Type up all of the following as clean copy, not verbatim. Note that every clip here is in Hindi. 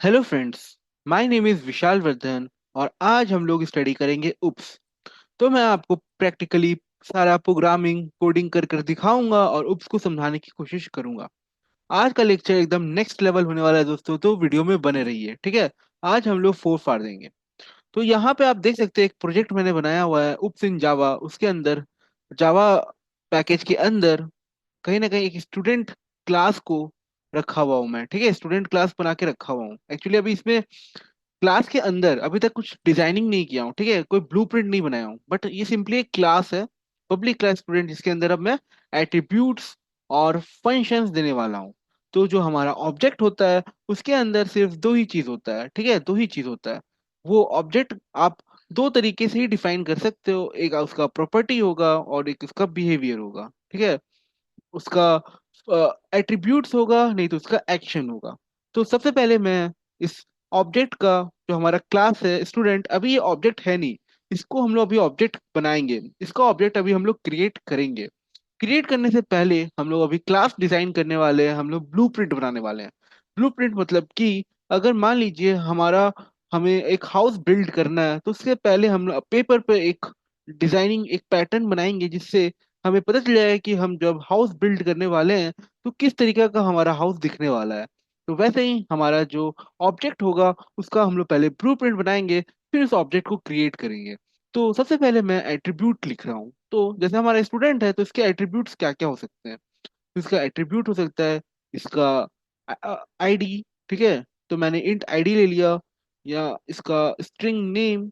Hello friends. My name is Vishal Vardhan और आज हम लोग स्टडी करेंगे उप्स। तो मैं आपको प्रैक्टिकली सारा प्रोग्रामिंग कोडिंग कर कर दिखाऊंगा और उप्स को समझाने की कोशिश करूंगा। आज का लेक्चर एकदम नेक्स्ट लेवल होने वाला है दोस्तों, तो वीडियो में बने रहिए, ठीक है। आज हम लोग फोर फाड़ देंगे। तो यहाँ पे आप देख सकते हैं एक प्रोजेक्ट मैंने बनाया हुआ है उप्स इन जावा। उसके अंदर जावा पैकेज के अंदर कहीं ना कहीं एक स्टूडेंट क्लास को रखा हुआ हूँ मैं, ठीक है। स्टूडेंट क्लास बना के रखा हुआ हूँ एक्चुअली। अभी इसमें क्लास के अंदर अभी तक कुछ डिजाइनिंग नहीं किया हूँ, ठीक है। कोई ब्लूप्रिंट नहीं बनाया हूँ, बट ये सिंपली एक क्लास है, पब्लिक क्लास स्टूडेंट, जिसके अंदर अब मैं एट्रीब्यूट्स और फंक्शंस देने वाला हूँ। तो जो हमारा ऑब्जेक्ट होता है उसके अंदर सिर्फ दो ही चीज होता है, ठीक है, दो ही चीज होता है। वो ऑब्जेक्ट आप दो तरीके से ही डिफाइन कर सकते हो, एक उसका प्रॉपर्टी होगा और एक उसका बिहेवियर होगा, ठीक है। उसका एट्रीब्यूट्स होगा, नहीं तो उसका एक्शन होगा। तो सबसे पहले मैं इस ऑब्जेक्ट का, जो हमारा क्लास है स्टूडेंट, अभी ये ऑब्जेक्ट है नहीं, इसको हम लोग अभी ऑब्जेक्ट बनाएंगे। इसका ऑब्जेक्ट अभी हम लोग क्रिएट करेंगे। क्रिएट करने से पहले हम लोग अभी क्लास डिजाइन करने वाले हैं, हम लोग ब्लूप्रिंट बनाने वाले हैं। ब्लूप्रिंट मतलब कि अगर मान लीजिए हमारा, हमें एक हाउस बिल्ड करना है, तो उससे पहले हम पेपर पे एक डिजाइनिंग, एक पैटर्न बनाएंगे, जिससे हमें पता चल जाएगा कि हम जब हाउस बिल्ड करने वाले हैं तो किस तरीके का हमारा हाउस दिखने वाला है। तो वैसे ही हमारा जो ऑब्जेक्ट होगा उसका हम लोग पहले ब्लूप्रिंट बनाएंगे, फिर उस ऑब्जेक्ट को क्रिएट करेंगे। तो सबसे पहले मैं एट्रीब्यूट लिख रहा हूँ। तो जैसे हमारा स्टूडेंट है तो इसके एट्रीब्यूट्स क्या क्या हो सकते हैं। तो इसका एट्रीब्यूट हो सकता है इसका आईडी, ठीक है। तो मैंने इंट आईडी ले लिया, या इसका स्ट्रिंग नेम,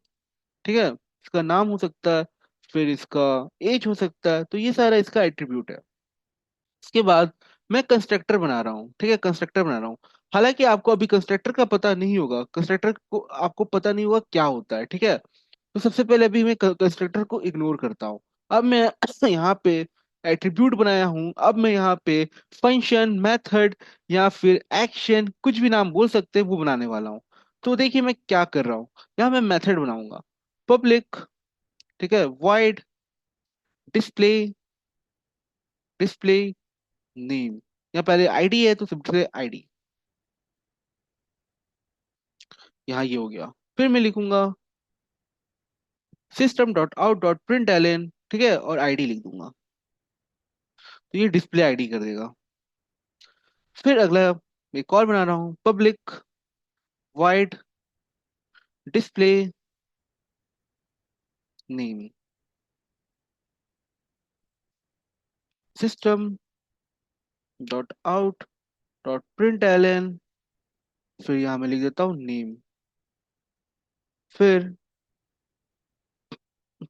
ठीक है, इसका नाम हो सकता है, फिर इसका एज हो सकता है। तो ये सारा इसका एट्रीब्यूट है। इसके बाद मैं कंस्ट्रक्टर बना रहा हूँ, ठीक है, कंस्ट्रक्टर बना रहा हूँ। हालांकि आपको अभी कंस्ट्रक्टर का पता नहीं होगा, कंस्ट्रक्टर को आपको पता नहीं होगा क्या होता है, ठीक है। तो सबसे पहले अभी मैं कंस्ट्रक्टर को इग्नोर करता हूँ। अब मैं यहाँ पे एट्रीब्यूट बनाया हूँ, अब मैं यहाँ पे फंक्शन, मेथड या फिर एक्शन, कुछ भी नाम बोल सकते हैं, वो बनाने वाला हूँ। तो देखिए मैं क्या कर रहा हूँ। यहाँ मैं मेथड बनाऊंगा पब्लिक, ठीक है, void डिस्प्ले, डिस्प्ले नेम। यहाँ पहले आईडी है तो सबसे आईडी, यहाँ ये हो गया। फिर मैं लिखूंगा system dot out dot println, ठीक है, और आईडी लिख दूंगा। तो ये डिस्प्ले आईडी कर देगा। फिर अगला एक और बना रहा हूँ public void display name, system dot out dot println, फिर यहाँ मैं लिख देता हूँ नेम। फिर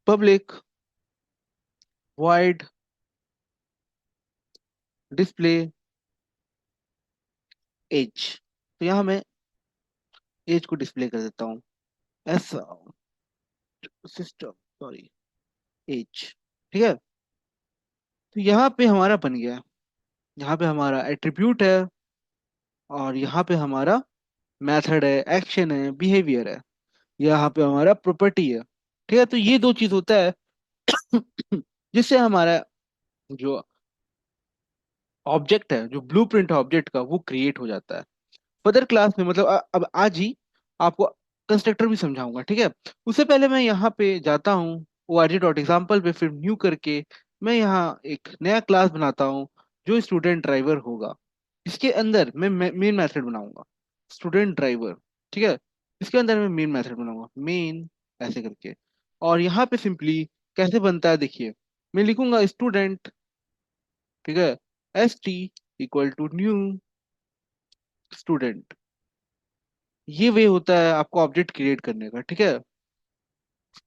पब्लिक वाइड डिस्प्ले एज, तो यहाँ मैं एज को डिस्प्ले कर देता हूँ, एस सिस्टम, सॉरी, एज, ठीक है। तो यहाँ पे हमारा बन गया। यहाँ पे हमारा एट्रीब्यूट है और यहाँ पे हमारा मेथड है, एक्शन है, बिहेवियर है, यहाँ पे हमारा प्रॉपर्टी है, ठीक है। तो ये दो चीज होता है जिससे हमारा जो ऑब्जेक्ट है, जो ब्लूप्रिंट है ऑब्जेक्ट का, वो क्रिएट हो जाता है। फर्दर क्लास में, मतलब अब आज ही आपको कंस्ट्रक्टर भी समझाऊंगा, ठीक है। उससे पहले मैं यहाँ पे जाता हूँ org.example पे, फिर न्यू करके मैं यहाँ एक नया क्लास बनाता हूँ जो स्टूडेंट ड्राइवर होगा। इसके अंदर मैं मेन मेथड बनाऊंगा स्टूडेंट ड्राइवर, ठीक है। इसके अंदर मैं मेन मेथड बनाऊंगा मेन, ऐसे करके। और यहाँ पे सिंपली कैसे बनता है देखिए, मैं लिखूंगा स्टूडेंट, ठीक है, S T equal to new student. ये वे होता है आपको ऑब्जेक्ट क्रिएट करने का, ठीक है।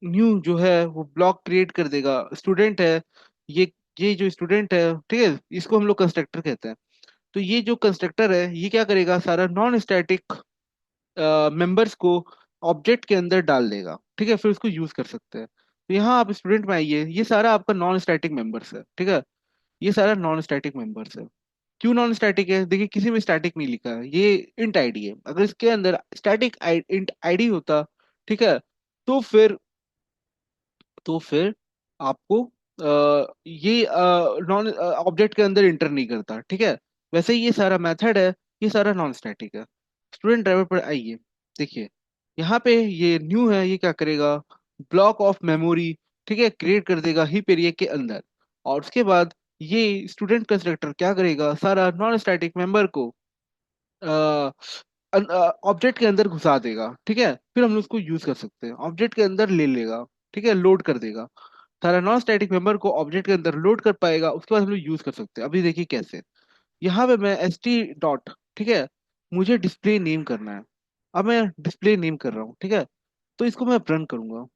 न्यू जो है वो ब्लॉक क्रिएट कर देगा, स्टूडेंट है, ये ये जो स्टूडेंट है, ठीक है, इसको हम लोग कंस्ट्रक्टर कहते हैं। तो ये जो कंस्ट्रक्टर है ये क्या करेगा, सारा नॉन स्टैटिक मेंबर्स को ऑब्जेक्ट के अंदर डाल देगा, ठीक है, फिर उसको यूज कर सकते हैं। तो यहाँ आप स्टूडेंट में आइए, ये सारा आपका नॉन स्टैटिक मेंबर्स है, ठीक है। ये सारा नॉन स्टैटिक मेंबर्स है। क्यों नॉन स्टैटिक है, देखिए किसी में स्टैटिक नहीं लिखा है, ये इंट आईडी है। अगर इसके अंदर स्टैटिक इंट आईडी होता, ठीक है, तो फिर आपको ये नॉन ऑब्जेक्ट के अंदर इंटर नहीं करता, ठीक है। वैसे ही ये सारा मेथड है, ये सारा नॉन स्टैटिक है। स्टूडेंट ड्राइवर पर आइए। देखिए, यहाँ पे ये न्यू है, ये क्या करेगा, ब्लॉक ऑफ मेमोरी, ठीक है, क्रिएट कर देगा हीप एरिया के अंदर। और उसके बाद ये स्टूडेंट कंस्ट्रक्टर क्या करेगा, सारा नॉन स्टैटिक मेंबर को ऑब्जेक्ट के अंदर घुसा देगा, ठीक है। फिर हम उसको यूज कर सकते हैं, ऑब्जेक्ट के अंदर ले लेगा, ठीक है, लोड कर देगा। सारा नॉन स्टैटिक मेंबर को ऑब्जेक्ट के अंदर लोड कर पाएगा, उसके बाद हम लोग यूज कर सकते हैं। अभी देखिए कैसे। यहाँ पे मैं एस टी डॉट, ठीक है, मुझे डिस्प्ले नेम करना है। अब मैं डिस्प्ले नेम कर रहा हूँ, ठीक है। तो इसको मैं रन करूंगा,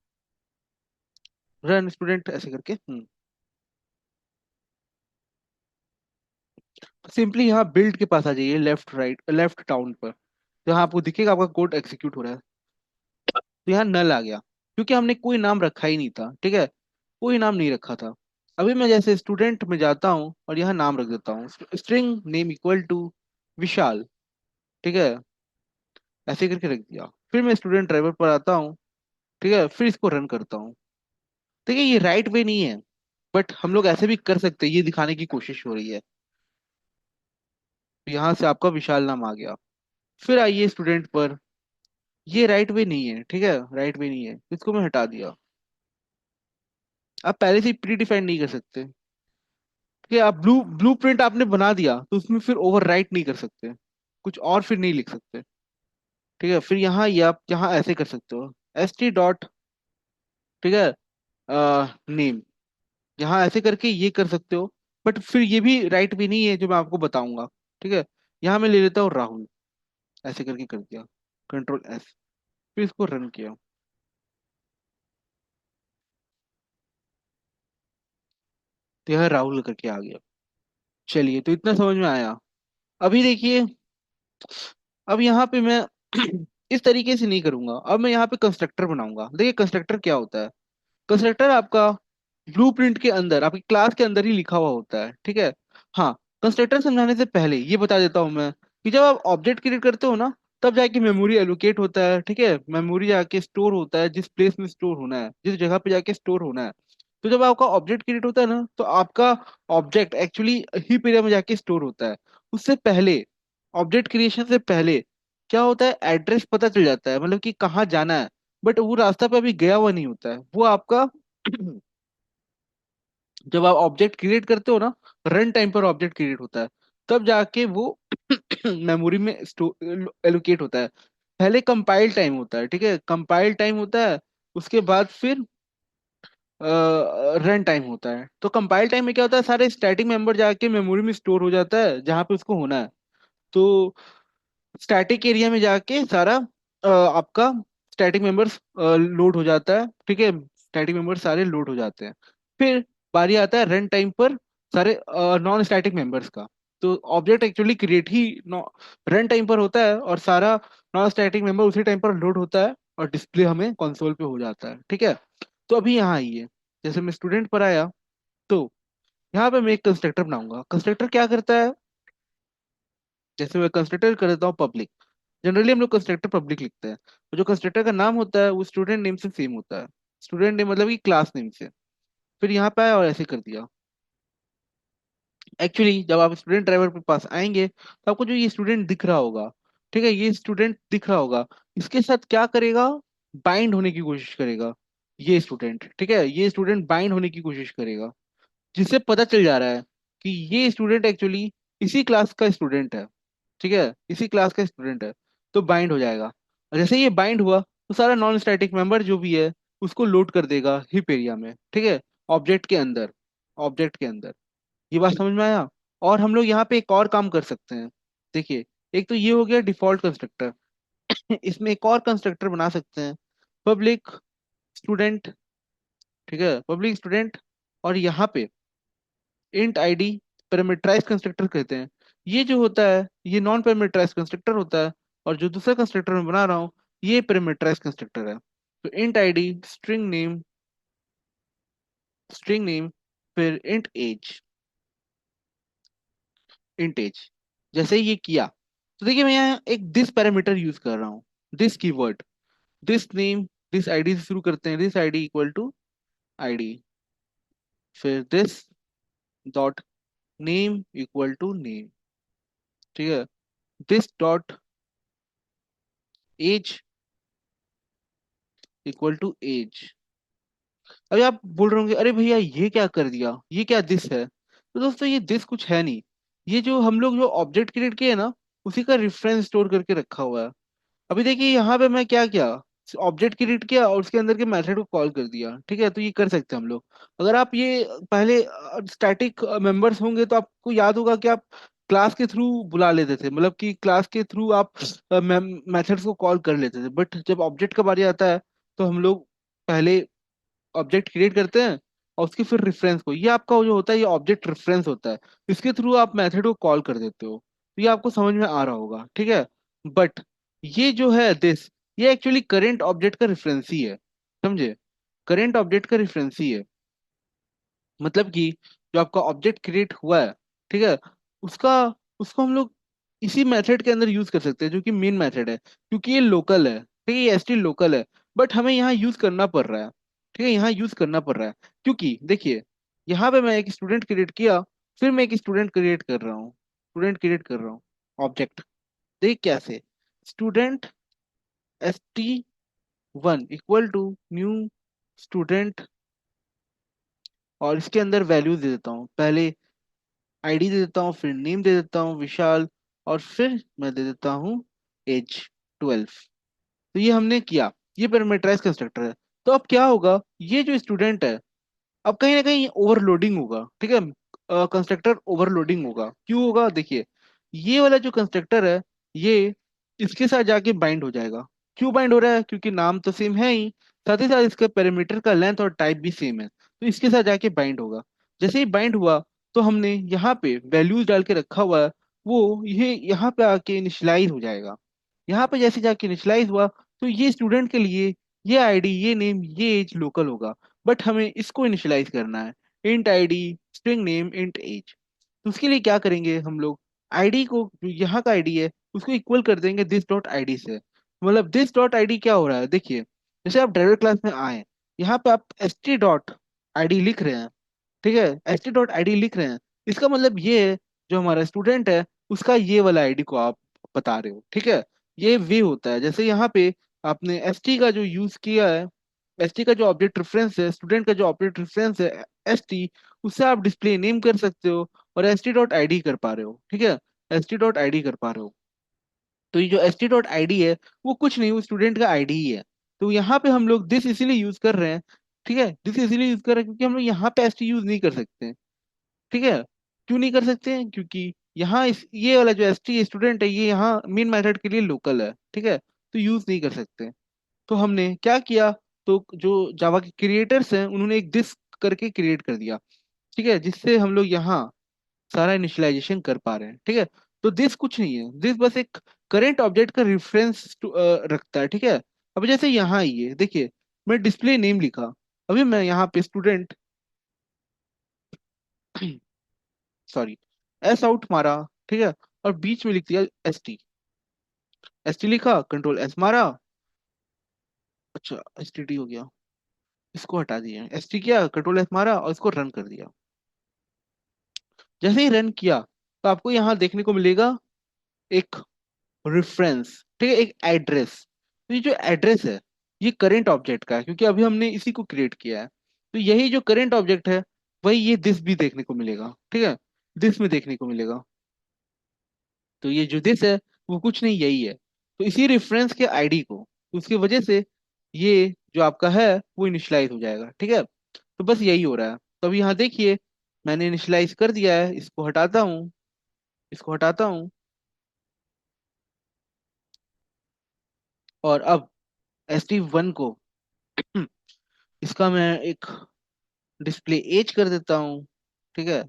रन स्टूडेंट ऐसे करके। सिंपली यहाँ बिल्ड के पास आ जाइए, लेफ्ट राइट लेफ्ट डाउन पर, तो यहाँ आपको दिखेगा आपका कोड एग्जीक्यूट हो रहा है। तो यहाँ नल आ गया, क्योंकि हमने कोई नाम रखा ही नहीं था, ठीक है, कोई नाम नहीं रखा था। अभी मैं जैसे स्टूडेंट में जाता हूँ और यहाँ नाम रख देता हूँ, स्ट्रिंग नेम इक्वल टू विशाल, ठीक है, ऐसे करके रख दिया। फिर मैं स्टूडेंट ड्राइवर पर आता हूँ, ठीक है, फिर इसको रन करता हूँ। देखिए ये राइट वे नहीं है, बट हम लोग ऐसे भी कर सकते हैं, ये दिखाने की कोशिश हो रही है। तो यहाँ से आपका विशाल नाम आ गया। फिर आइए स्टूडेंट पर, ये राइट वे नहीं है, ठीक है, राइट वे नहीं है, इसको मैं हटा दिया। आप पहले से ही प्री डिफाइन नहीं कर सकते, ठीक है। आप ब्लू प्रिंट आपने बना दिया तो उसमें फिर ओवर राइट नहीं कर सकते, कुछ और फिर नहीं लिख सकते, ठीक है। फिर यहाँ ये आप यहाँ ऐसे कर सकते हो, एस टी डॉट, ठीक है, नेम, यहाँ ऐसे करके ये कर सकते हो। बट फिर ये भी राइट भी नहीं है जो मैं आपको बताऊंगा, ठीक है। यहाँ मैं ले लेता हूँ राहुल, ऐसे करके कर दिया, कंट्रोल एस, फिर इसको रन किया, तो यह राहुल करके आ गया। चलिए, तो इतना समझ में आया। अभी देखिए, अब यहाँ पे मैं इस तरीके से नहीं करूंगा, अब मैं यहाँ पे कंस्ट्रक्टर बनाऊंगा। देखिए कंस्ट्रक्टर क्या होता है, कंस्ट्रक्टर आपका ब्लूप्रिंट के अंदर, आपकी क्लास के अंदर ही लिखा हुआ होता है, ठीक है। हाँ, कंस्ट्रक्टर समझाने से पहले ये बता देता हूँ मैं कि जब आप ऑब्जेक्ट क्रिएट करते हो ना, तब जाके मेमोरी एलोकेट होता है, ठीक है, मेमोरी जाके स्टोर होता है जिस प्लेस में स्टोर होना है, जिस जगह पे जाके स्टोर होना है। तो जब आपका ऑब्जेक्ट क्रिएट होता है ना, तो आपका ऑब्जेक्ट एक्चुअली हीप एरिया में जाके स्टोर होता है। उससे पहले, ऑब्जेक्ट क्रिएशन से पहले क्या होता है, एड्रेस पता चल जाता है, मतलब कि कहाँ जाना है। बट वो रास्ता पे अभी गया हुआ नहीं होता है, वो आपका जब आप ऑब्जेक्ट क्रिएट करते हो ना, रन टाइम पर ऑब्जेक्ट क्रिएट होता है, तब जाके वो मेमोरी में एलोकेट होता है। पहले कंपाइल टाइम होता है, ठीक है, कंपाइल टाइम होता है, उसके बाद फिर रन टाइम होता है। तो कंपाइल टाइम में क्या होता है, सारे स्टैटिक मेंबर जाके मेमोरी में स्टोर हो जाता है जहाँ पे उसको होना है। तो स्टैटिक एरिया में जाके सारा आपका स्टैटिक मेंबर्स लोड हो जाता है, ठीक है, स्टैटिक मेंबर्स सारे लोड हो जाते हैं। फिर बारी आता है रन टाइम पर सारे नॉन स्टैटिक मेंबर्स का। तो ऑब्जेक्ट एक्चुअली क्रिएट ही रन टाइम पर होता है, और सारा नॉन स्टैटिक मेंबर उसी टाइम पर लोड होता है, और डिस्प्ले हमें कंसोल पे हो जाता है, ठीक है। तो अभी यहाँ आइए, जैसे मैं स्टूडेंट पर आया, तो यहाँ पे मैं एक कंस्ट्रक्टर बनाऊंगा। कंस्ट्रक्टर क्या करता है, जैसे मैं कंस्ट्रक्टर कर देता हूँ पब्लिक। जनरली हम लोग कंस्ट्रक्टर पब्लिक लिखते हैं, और जो कंस्ट्रक्टर का नाम होता है वो स्टूडेंट नेम से सेम होता है, स्टूडेंट नेम मतलब कि क्लास नेम से। फिर यहाँ पे आया और ऐसे कर दिया। एक्चुअली जब आप स्टूडेंट ड्राइवर के पास आएंगे, तो आपको जो ये स्टूडेंट दिख रहा होगा, ठीक है, ये स्टूडेंट दिख रहा होगा, इसके साथ क्या करेगा, बाइंड होने की कोशिश करेगा। ये स्टूडेंट, ठीक है, ये स्टूडेंट बाइंड होने की कोशिश करेगा, जिससे पता चल जा रहा है कि ये स्टूडेंट एक्चुअली इसी क्लास का स्टूडेंट है, ठीक है, इसी क्लास का स्टूडेंट है। तो बाइंड हो जाएगा, और जैसे ये बाइंड हुआ, तो सारा नॉन स्टैटिक मेंबर जो भी है उसको लोड कर देगा हिप एरिया में, ठीक है, ऑब्जेक्ट के अंदर, ऑब्जेक्ट के अंदर। ये बात समझ में आया। और हम लोग यहाँ पे एक और काम कर सकते हैं। देखिए, एक तो ये हो गया डिफॉल्ट कंस्ट्रक्टर। इसमें एक और कंस्ट्रक्टर बना सकते हैं, पब्लिक स्टूडेंट, ठीक है, पब्लिक स्टूडेंट। और यहाँ पे इंट आईडी पैरामीटराइज कंस्ट्रक्टर कहते हैं। ये जो होता है ये नॉन पैरामीटराइज कंस्ट्रक्टर होता है, और जो दूसरा कंस्ट्रक्टर मैं बना रहा हूँ ये पैरामीटराइज कंस्ट्रक्टर है। तो int ID string name, string name, फिर इंट एज, इंट एज। जैसे ही ये किया, तो देखिए मैं यहाँ एक दिस पैरामीटर यूज कर रहा हूँ, this keyword, this name, this ID से शुरू करते हैं, this ID equal to ID, फिर this dot name equal to name, ठीक है, this dot age equal to age. अभी आप बोल रहे होंगे अरे भैया ये क्या कर दिया, ये क्या दिस है? तो दोस्तों ये दिस कुछ है नहीं। ये जो हम लोग जो ऑब्जेक्ट क्रिएट किए हैं ना, उसी का रेफरेंस स्टोर करके रखा हुआ है। अभी देखिए यहाँ पे मैं क्या किया, ऑब्जेक्ट क्रिएट किया और उसके अंदर के मेथड को कॉल कर दिया। ठीक है, तो ये कर सकते हैं हम लोग। अगर आप ये पहले स्टैटिक मेंबर्स होंगे तो आपको याद होगा कि आप क्लास के थ्रू बुला लेते थे, मतलब कि क्लास के थ्रू आप मेथड्स को कॉल कर लेते थे। बट जब ऑब्जेक्ट का बारी आता है तो हम लोग पहले ऑब्जेक्ट क्रिएट करते हैं और उसके फिर रेफरेंस को, ये आपका जो होता है ये ऑब्जेक्ट रेफरेंस होता है। इसके थ्रू आप मेथड को कॉल कर देते हो, तो ये आपको समझ में आ रहा होगा। ठीक है, बट ये जो है दिस, ये एक्चुअली करेंट ऑब्जेक्ट का रेफरेंस ही है। समझे? करेंट ऑब्जेक्ट का रेफरेंस ही है। मतलब कि जो आपका ऑब्जेक्ट क्रिएट हुआ है, ठीक है, उसका उसको हम लोग इसी मेथड के अंदर यूज कर सकते हैं जो कि मेन मेथड है, क्योंकि ये लोकल है। ठीक है, ये एसटी लोकल है। बट हमें यहाँ यूज करना पड़ रहा है। ठीक है, यहाँ यूज करना पड़ रहा है क्योंकि देखिए, यहाँ पे मैं एक स्टूडेंट क्रिएट किया, फिर मैं एक स्टूडेंट क्रिएट कर रहा हूँ, स्टूडेंट क्रिएट कर रहा हूँ ऑब्जेक्ट। देख कैसे, student ST1 equal to new student, और इसके अंदर वैल्यूज दे देता हूँ। पहले आईडी दे देता हूँ, फिर नेम दे देता हूँ विशाल, और फिर मैं दे देता हूँ एज 12। तो ये हमने किया, ये पैरामीटराइज कंस्ट्रक्टर है। तो अब क्या होगा, ये जो स्टूडेंट है, अब कहीं ना कहीं ओवरलोडिंग होगा। ठीक है, कंस्ट्रक्टर ओवरलोडिंग होगा। क्यों होगा, देखिए, ये वाला जो कंस्ट्रक्टर है, ये इसके साथ जाके बाइंड हो जाएगा। क्यों बाइंड हो रहा है, क्योंकि नाम तो सेम है ही, साथ ही साथ इसका पैरामीटर का लेंथ और टाइप भी सेम है, तो इसके साथ जाके बाइंड होगा। जैसे ही बाइंड हुआ तो हमने यहाँ पे वैल्यूज डाल के रखा हुआ है, वो ये यहाँ पे आके इनिशियलाइज हो जाएगा। यहाँ पे जैसे जाके इनिशियलाइज हुआ तो ये स्टूडेंट के लिए ये आईडी, ये नेम, ये एज लोकल होगा। बट हमें इसको इनिशियलाइज करना है, int ID, string name, int age. तो उसके लिए क्या करेंगे हम लोग, आईडी को, जो यहाँ का आईडी है, उसको इक्वल कर देंगे दिस डॉट आईडी से। मतलब दिस डॉट आईडी क्या हो रहा है, देखिए, जैसे आप ड्राइवर क्लास में आए, यहाँ पे आप st डॉट आईडी लिख रहे हैं। ठीक है, st.id लिख रहे हैं, इसका मतलब ये है जो हमारा स्टूडेंट है उसका ये वाला आईडी को आप बता रहे हो। ठीक है, ये वे होता है। जैसे यहाँ पे आपने st का जो यूज किया है, st का जो ऑब्जेक्ट रेफरेंस है, स्टूडेंट का जो ऑब्जेक्ट रेफरेंस है st, उससे आप डिस्प्ले नेम कर सकते हो और st.id कर पा रहे हो। ठीक है, st.id कर पा रहे हो। तो ये जो st.id है, वो कुछ नहीं, वो स्टूडेंट का आईडी ही है। तो यहाँ पे हम लोग दिस इसीलिए यूज कर रहे हैं। ठीक है, दिस इसीलिए यूज कर रहे हैं क्योंकि हम लोग यहाँ पे st यूज नहीं कर सकते। ठीक है, क्यों नहीं कर सकते हैं, क्योंकि यहाँ इस ये वाला जो st स्टूडेंट है, ये यहाँ मेन मेथड के लिए लोकल है। ठीक है, तो यूज नहीं कर सकते। तो हमने क्या किया, तो जो जावा के क्रिएटर्स हैं उन्होंने एक दिस करके क्रिएट कर दिया। ठीक है, जिससे हम लोग यहाँ सारा इनिशियलाइजेशन कर पा रहे हैं। ठीक है, तो दिस कुछ नहीं है, दिस बस एक करेंट ऑब्जेक्ट का रेफरेंस रखता है। ठीक है, अब जैसे यहाँ आइए, देखिए, मैं डिस्प्ले नेम लिखा, अभी मैं यहाँ पे स्टूडेंट सॉरी एस आउट मारा। ठीक है, और बीच में लिख दिया एस टी लिखा, कंट्रोल एस मारा, अच्छा एस टी डी हो गया, इसको हटा दिया, एस टी किया, कंट्रोल एस मारा और इसको रन कर दिया। जैसे ही रन किया तो आपको यहाँ देखने को मिलेगा एक रेफरेंस, ठीक है, एक एड्रेस। तो ये जो एड्रेस है, ये करेंट ऑब्जेक्ट का है क्योंकि अभी हमने इसी को क्रिएट किया है। तो यही जो करेंट ऑब्जेक्ट है, वही ये दिस भी देखने को मिलेगा। ठीक है, दिस में देखने को मिलेगा। तो ये जो दिस है वो कुछ नहीं, यही है। तो इसी रेफरेंस के आईडी को, उसकी वजह से ये जो आपका है वो इनिशियलाइज हो जाएगा। ठीक है, तो बस यही हो रहा है। तो अभी यहाँ देखिए, मैंने इनिशियलाइज कर दिया है, इसको हटाता हूँ, इसको हटाता हूँ, और अब ST1 को इसका मैं एक डिस्प्ले एज कर देता हूँ। ठीक है,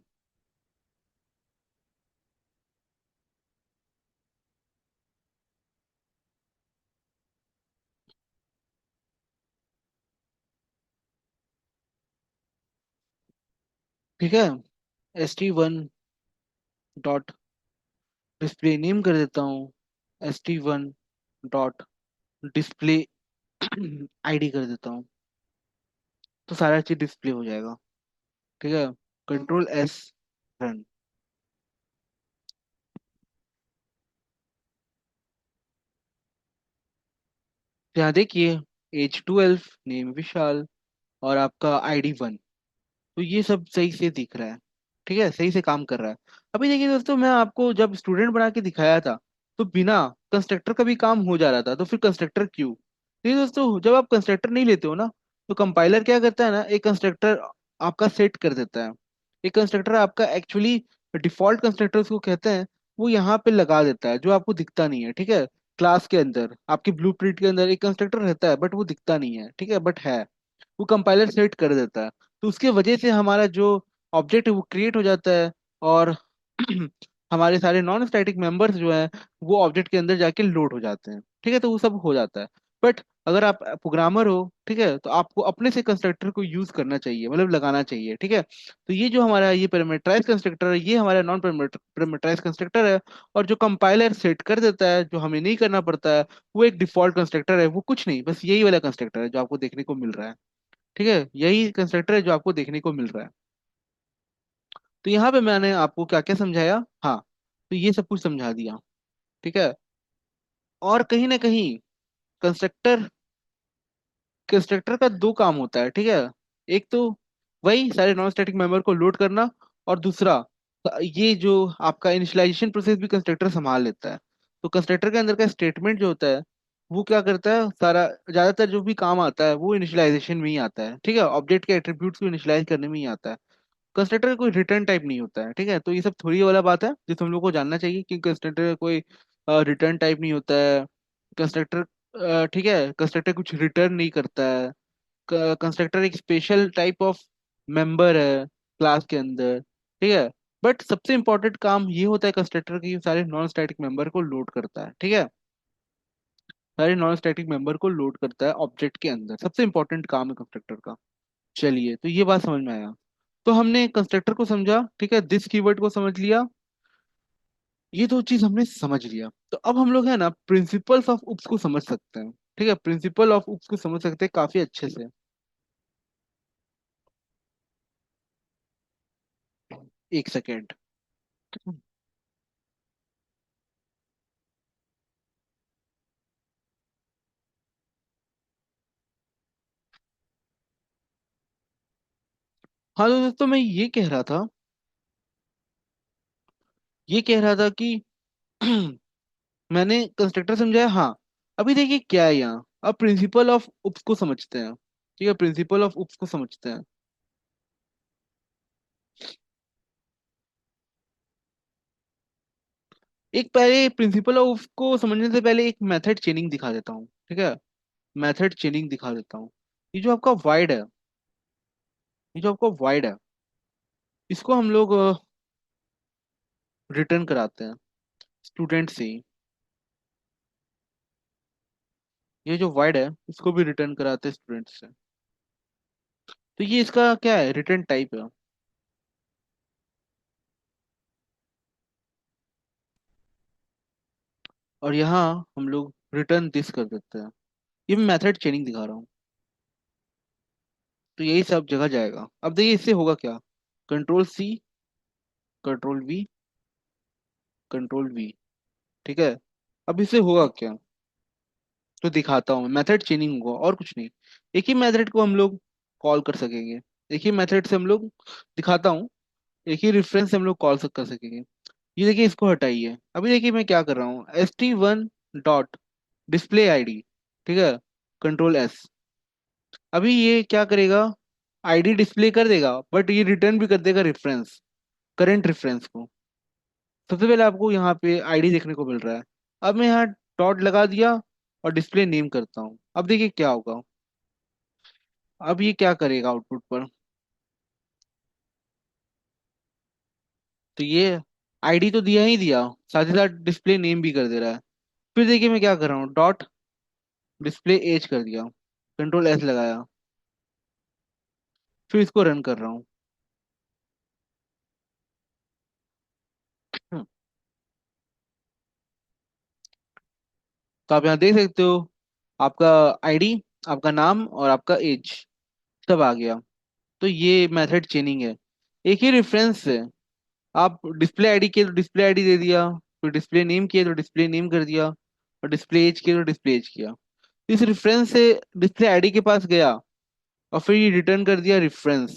ठीक है, ST1 डॉट डिस्प्ले नेम कर देता हूँ, ST1 डॉट डिस्प्ले आईडी कर देता हूँ, तो सारा चीज डिस्प्ले हो जाएगा। ठीक है, कंट्रोल एस, रन। तो यहाँ देखिए, एज 12, नेम विशाल, और आपका ID 1। तो ये सब सही से दिख रहा है, ठीक है, सही से काम कर रहा है। अभी देखिए दोस्तों, मैं आपको जब स्टूडेंट बना के दिखाया था तो बिना कंस्ट्रक्टर का भी काम हो जा रहा था, तो फिर कंस्ट्रक्टर क्यों? देखिए दोस्तों, जब आप कंस्ट्रक्टर नहीं लेते हो ना, तो कंपाइलर क्या करता है ना, एक कंस्ट्रक्टर आपका सेट कर देता है। एक कंस्ट्रक्टर आपका एक्चुअली डिफॉल्ट कंस्ट्रक्टर उसको कहते हैं, वो यहाँ पे लगा देता है जो आपको दिखता नहीं है, ठीक है। क्लास के अंदर आपके ब्लूप्रिंट के अंदर एक कंस्ट्रक्टर रहता है, बट वो दिखता नहीं है, ठीक है, बट है, वो कंपाइलर सेट कर देता है। तो उसके वजह से हमारा जो ऑब्जेक्ट है वो क्रिएट हो जाता है, और हमारे सारे नॉन स्टैटिक मेंबर्स जो हैं वो ऑब्जेक्ट के अंदर जाके लोड हो जाते हैं, ठीक है, तो वो सब हो जाता है। बट अगर आप प्रोग्रामर हो, ठीक है, तो आपको अपने से कंस्ट्रक्टर को यूज करना चाहिए, मतलब लगाना चाहिए, ठीक है। तो ये जो हमारा ये पैरामीटराइज कंस्ट्रक्टर है, ये हमारा नॉन पैरामीटराइज कंस्ट्रक्टर है। और जो कंपाइलर सेट कर देता है, जो हमें नहीं करना पड़ता है, वो एक डिफॉल्ट कंस्ट्रक्टर है, वो कुछ नहीं, बस यही वाला कंस्ट्रक्टर है जो आपको देखने को मिल रहा है, ठीक है, यही कंस्ट्रक्टर है जो आपको देखने को मिल रहा है। तो यहाँ पे मैंने आपको क्या क्या समझाया, हाँ, तो ये सब कुछ समझा दिया, ठीक है। और कहीं ना कहीं कंस्ट्रक्टर कंस्ट्रक्टर का दो काम होता है, ठीक है। एक तो वही सारे नॉन स्टैटिक मेंबर को लोड करना, और दूसरा ये जो आपका इनिशियलाइजेशन प्रोसेस भी कंस्ट्रक्टर संभाल लेता है। तो कंस्ट्रक्टर के अंदर का स्टेटमेंट जो होता है, वो क्या करता है, सारा ज्यादातर जो भी काम आता है वो इनिशियलाइजेशन में ही आता है, ठीक है, ऑब्जेक्ट के एट्रीब्यूट्स को इनिशियलाइज करने में ही आता है। कंस्ट्रक्टर का कोई रिटर्न टाइप नहीं होता है, ठीक है। तो ये सब थोड़ी वाला बात है जो तुम लोग को जानना चाहिए कि कंस्ट्रक्टर का कोई रिटर्न टाइप नहीं होता है। कंस्ट्रक्टर, ठीक है, कंस्ट्रक्टर कुछ रिटर्न नहीं करता है। कंस्ट्रक्टर एक स्पेशल टाइप ऑफ मेंबर है क्लास के अंदर, ठीक है। बट सबसे इंपॉर्टेंट काम ये होता है कंस्ट्रक्टर की, सारे नॉन स्टैटिक मेंबर को लोड करता है, ठीक है, सारे नॉन स्टैटिक मेंबर को लोड करता है ऑब्जेक्ट के अंदर, सबसे इंपॉर्टेंट काम है कंस्ट्रक्टर का। चलिए, तो ये बात समझ में आया। तो हमने कंस्ट्रक्टर को समझा, ठीक है, दिस कीवर्ड को समझ लिया, ये दो चीज हमने समझ लिया। तो अब हम लोग है ना प्रिंसिपल्स ऑफ उप्स को समझ सकते हैं, ठीक है, प्रिंसिपल ऑफ उप्स को समझ सकते हैं काफी अच्छे से। एक सेकेंड। हाँ, तो दोस्तों मैं ये कह रहा था कि मैंने कंस्ट्रक्टर समझाया, हाँ। अभी देखिए क्या है यहाँ, अब प्रिंसिपल ऑफ उप्स को समझते हैं, ठीक है, प्रिंसिपल ऑफ उप्स को समझते हैं। एक पहले प्रिंसिपल ऑफ उप्स को समझने से पहले एक मेथड चेनिंग दिखा देता हूँ, ठीक है, मेथड चेनिंग दिखा देता हूँ। ये जो आपका वाइड है, ये जो आपका वाइड है, इसको हम लोग रिटर्न कराते हैं स्टूडेंट से ही। ये जो वाइड है इसको भी रिटर्न कराते हैं स्टूडेंट से। तो ये इसका क्या है, रिटर्न टाइप है। और यहाँ हम लोग रिटर्न दिस कर देते हैं। ये मैं मेथड चेनिंग दिखा रहा हूँ। तो यही सब जगह जाएगा। अब देखिए इससे होगा क्या, control C, control V, control V, ठीक है। अब इससे होगा क्या, तो दिखाता हूँ, मेथड चेनिंग होगा और कुछ नहीं। एक ही मेथड को हम लोग कॉल कर सकेंगे, एक ही मेथड से हम लोग, दिखाता हूँ, एक ही रेफरेंस से हम लोग कॉल कर सकेंगे। ये देखिए, इसको हटाइए, अभी देखिए मैं क्या कर रहा हूँ, ST1 डॉट डिस्प्ले ID, ठीक है, कंट्रोल S। अभी ये क्या करेगा, ID डिस्प्ले कर देगा, बट ये रिटर्न भी कर देगा रेफरेंस, करंट रेफरेंस को। सबसे पहले आपको यहाँ पे ID देखने को मिल रहा है। अब मैं यहाँ डॉट लगा दिया और डिस्प्ले नेम करता हूँ, अब देखिए क्या होगा। अब ये क्या करेगा आउटपुट पर, तो ये ID तो दिया ही दिया, साथ ही साथ डिस्प्ले नेम भी कर दे रहा है। फिर देखिए मैं क्या कर रहा हूँ, डॉट डिस्प्ले एज कर दिया, कंट्रोल S लगाया, फिर इसको रन कर रहा हूँ। हम्म, तो आप यहाँ देख सकते हो, आपका ID, आपका नाम और आपका एज सब आ गया। तो ये मेथड चेनिंग है, एक ही रेफरेंस से आप डिस्प्ले ID किए तो डिस्प्ले ID दे दिया, फिर डिस्प्ले नेम किए तो डिस्प्ले नेम कर दिया, और डिस्प्ले एज किए तो डिस्प्ले एज किया। इस रेफरेंस से डिस्प्ले आईडी के पास गया और फिर ये रिटर्न कर दिया रेफरेंस।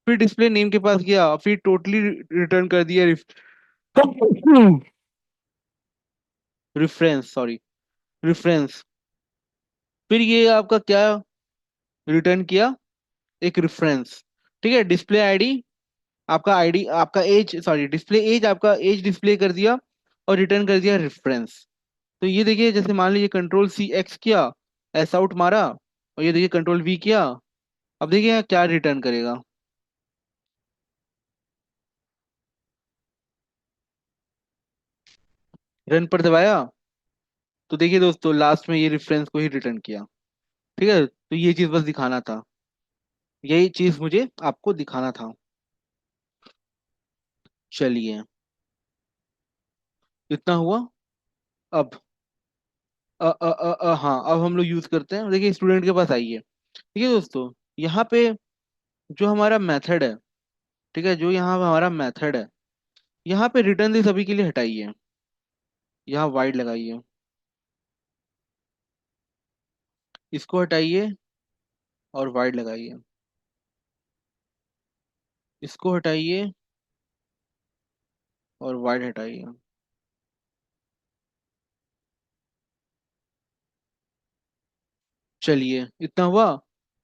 फिर डिस्प्ले नेम के पास गया और फिर टोटली रिटर्न कर दिया रेफरेंस, सॉरी, रेफरेंस। फिर ये आपका क्या रिटर्न किया? एक रेफरेंस। ठीक है, डिस्प्ले आईडी, आपका आईडी, आपका एज, सॉरी, डिस्प्ले एज, आपका एज डिस्प्ले कर दिया और रिटर्न कर दिया रेफरेंस। तो ये देखिए, जैसे मान लीजिए कंट्रोल सी एक्स किया, एस आउट मारा, और ये देखिए कंट्रोल वी किया। अब देखिए यहाँ क्या रिटर्न करेगा। रन पर दबाया, तो देखिए दोस्तों लास्ट में ये रेफरेंस को ही रिटर्न किया। ठीक है, तो ये चीज बस दिखाना था, यही चीज मुझे आपको दिखाना था। चलिए, इतना हुआ। अब हाँ, अब हम लोग यूज करते हैं। देखिए स्टूडेंट के पास आइए। ठीक है दोस्तों, यहाँ पे जो हमारा मेथड है, ठीक है, जो यहाँ पे हमारा मेथड है, यहाँ पे रिटर्न दिस सभी के लिए हटाइए। यहाँ वाइड लगाइए, इसको हटाइए और वाइड लगाइए, इसको हटाइए और वाइड हटाइए। चलिए, इतना हुआ।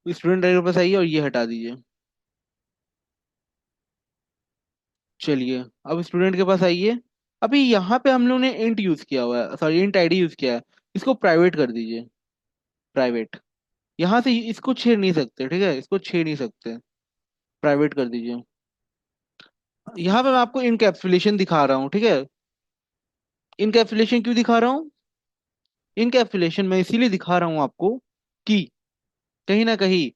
स्टूडेंट डायरेक्टर के पास आइए और ये हटा दीजिए। चलिए, अब स्टूडेंट के पास आइए। अभी यहाँ पे हम लोग ने इंट यूज किया हुआ है, सॉरी, इंट आईडी यूज किया है। इसको प्राइवेट कर दीजिए, प्राइवेट। यहाँ से इसको छेड़ नहीं सकते, ठीक है, इसको छेड़ नहीं सकते, प्राइवेट कर दीजिए। यहाँ पे मैं आपको इनकैप्सुलेशन दिखा रहा हूँ, ठीक है। इनकैप्सुलेशन क्यों दिखा रहा हूँ? इनकैप्सुलेशन मैं इसीलिए दिखा रहा हूँ आपको कि कहीं ना कहीं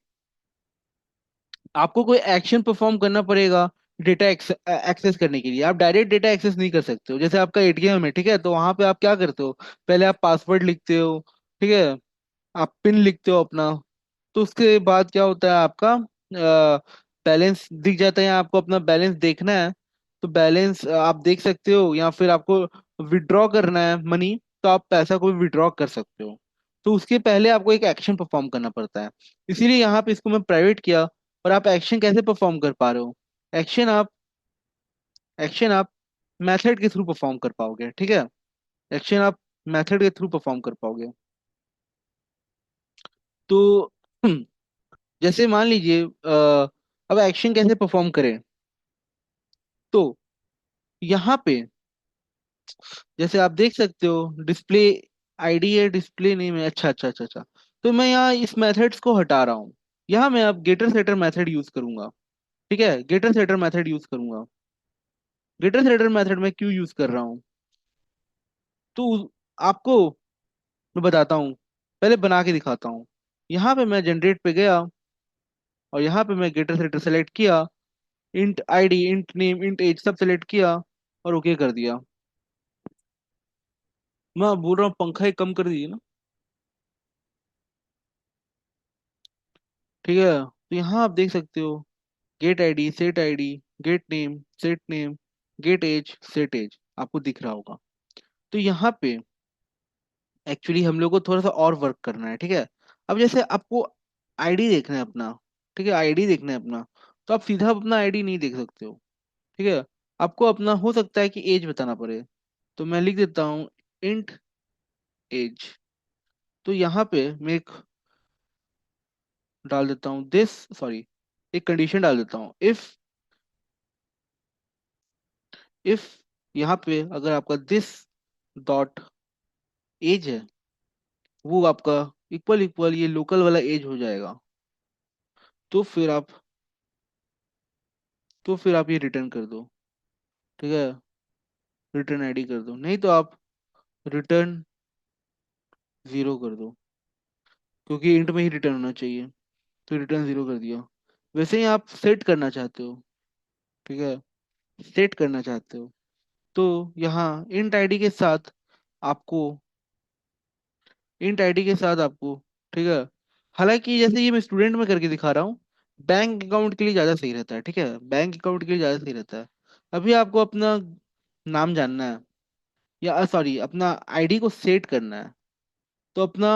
आपको कोई एक्शन परफॉर्म करना पड़ेगा डेटा एक्सेस करने के लिए। आप डायरेक्ट डेटा एक्सेस नहीं कर सकते हो। जैसे आपका एटीएम है, ठीक है, तो वहां पे आप क्या करते हो? पहले आप पासवर्ड लिखते हो, ठीक है, आप पिन लिखते हो अपना। तो उसके बाद क्या होता है, आपका बैलेंस दिख जाता है। आपको अपना बैलेंस देखना है, तो बैलेंस आप देख सकते हो, या फिर आपको विड्रॉ करना है मनी, तो आप पैसा को विड्रॉ कर सकते हो। तो उसके पहले आपको एक एक्शन परफॉर्म करना पड़ता है। इसीलिए यहाँ पे इसको मैं प्राइवेट किया। और आप एक्शन कैसे परफॉर्म कर पा रहे हो? एक्शन आप एक्शन आप मेथड के थ्रू परफॉर्म कर पाओगे, ठीक है। एक्शन आप मेथड के थ्रू परफॉर्म कर पाओगे। तो जैसे मान लीजिए अब एक्शन कैसे परफॉर्म करें? तो यहाँ पे जैसे आप देख सकते हो, डिस्प्ले आईडी है, डिस्प्ले नेम है, अच्छा अच्छा अच्छा अच्छा। तो मैं यहाँ इस मेथड्स को हटा रहा हूँ। यहाँ मैं अब गेटर सेटर मेथड यूज करूंगा। ठीक है, गेटर सेटर मेथड यूज करूंगा। गेटर सेटर मेथड में क्यों यूज कर रहा हूँ? तो आपको मैं बताता हूँ, पहले बना के दिखाता हूँ। यहाँ पे मैं जनरेट पे गया और यहाँ पे मैं गेटर सेटर सेलेक्ट किया, int ID, int name, int age सब सेलेक्ट किया और ओके कर दिया। मैं बोल रहा हूँ पंखा ही कम कर दीजिए ना। ठीक है, तो यहाँ आप देख सकते हो, get ID, set ID, get name, set name, get age, set age, आपको दिख रहा होगा। तो यहाँ पे एक्चुअली हम लोग को थोड़ा सा और वर्क करना है, ठीक है। अब जैसे आपको आईडी देखना है अपना, ठीक है, आईडी देखना है अपना, तो आप सीधा अपना आईडी नहीं देख सकते हो, ठीक है। आपको अपना हो सकता है कि एज बताना पड़े। तो मैं लिख देता हूँ इंट एज। तो यहाँ पे मैं एक डाल देता हूँ दिस, सॉरी, एक कंडीशन डाल देता हूँ, इफ यहाँ पे अगर आपका दिस डॉट एज है, वो आपका इक्वल इक्वल ये लोकल वाला एज हो जाएगा, तो फिर आप ये रिटर्न कर दो, ठीक है। रिटर्न आईडी कर दो, नहीं तो आप रिटर्न जीरो कर दो, क्योंकि इंट में ही रिटर्न होना चाहिए। तो रिटर्न जीरो कर दिया। वैसे ही आप सेट करना चाहते हो, ठीक है, सेट करना चाहते हो, तो यहाँ इंट आईडी के साथ आपको इंट आईडी के साथ आपको, ठीक है। हालांकि जैसे ये मैं स्टूडेंट में करके दिखा रहा हूँ, बैंक अकाउंट के लिए ज़्यादा सही रहता है, ठीक है, बैंक अकाउंट के लिए ज़्यादा सही रहता है। अभी आपको अपना नाम जानना है, या सॉरी, अपना आईडी को सेट करना है। तो अपना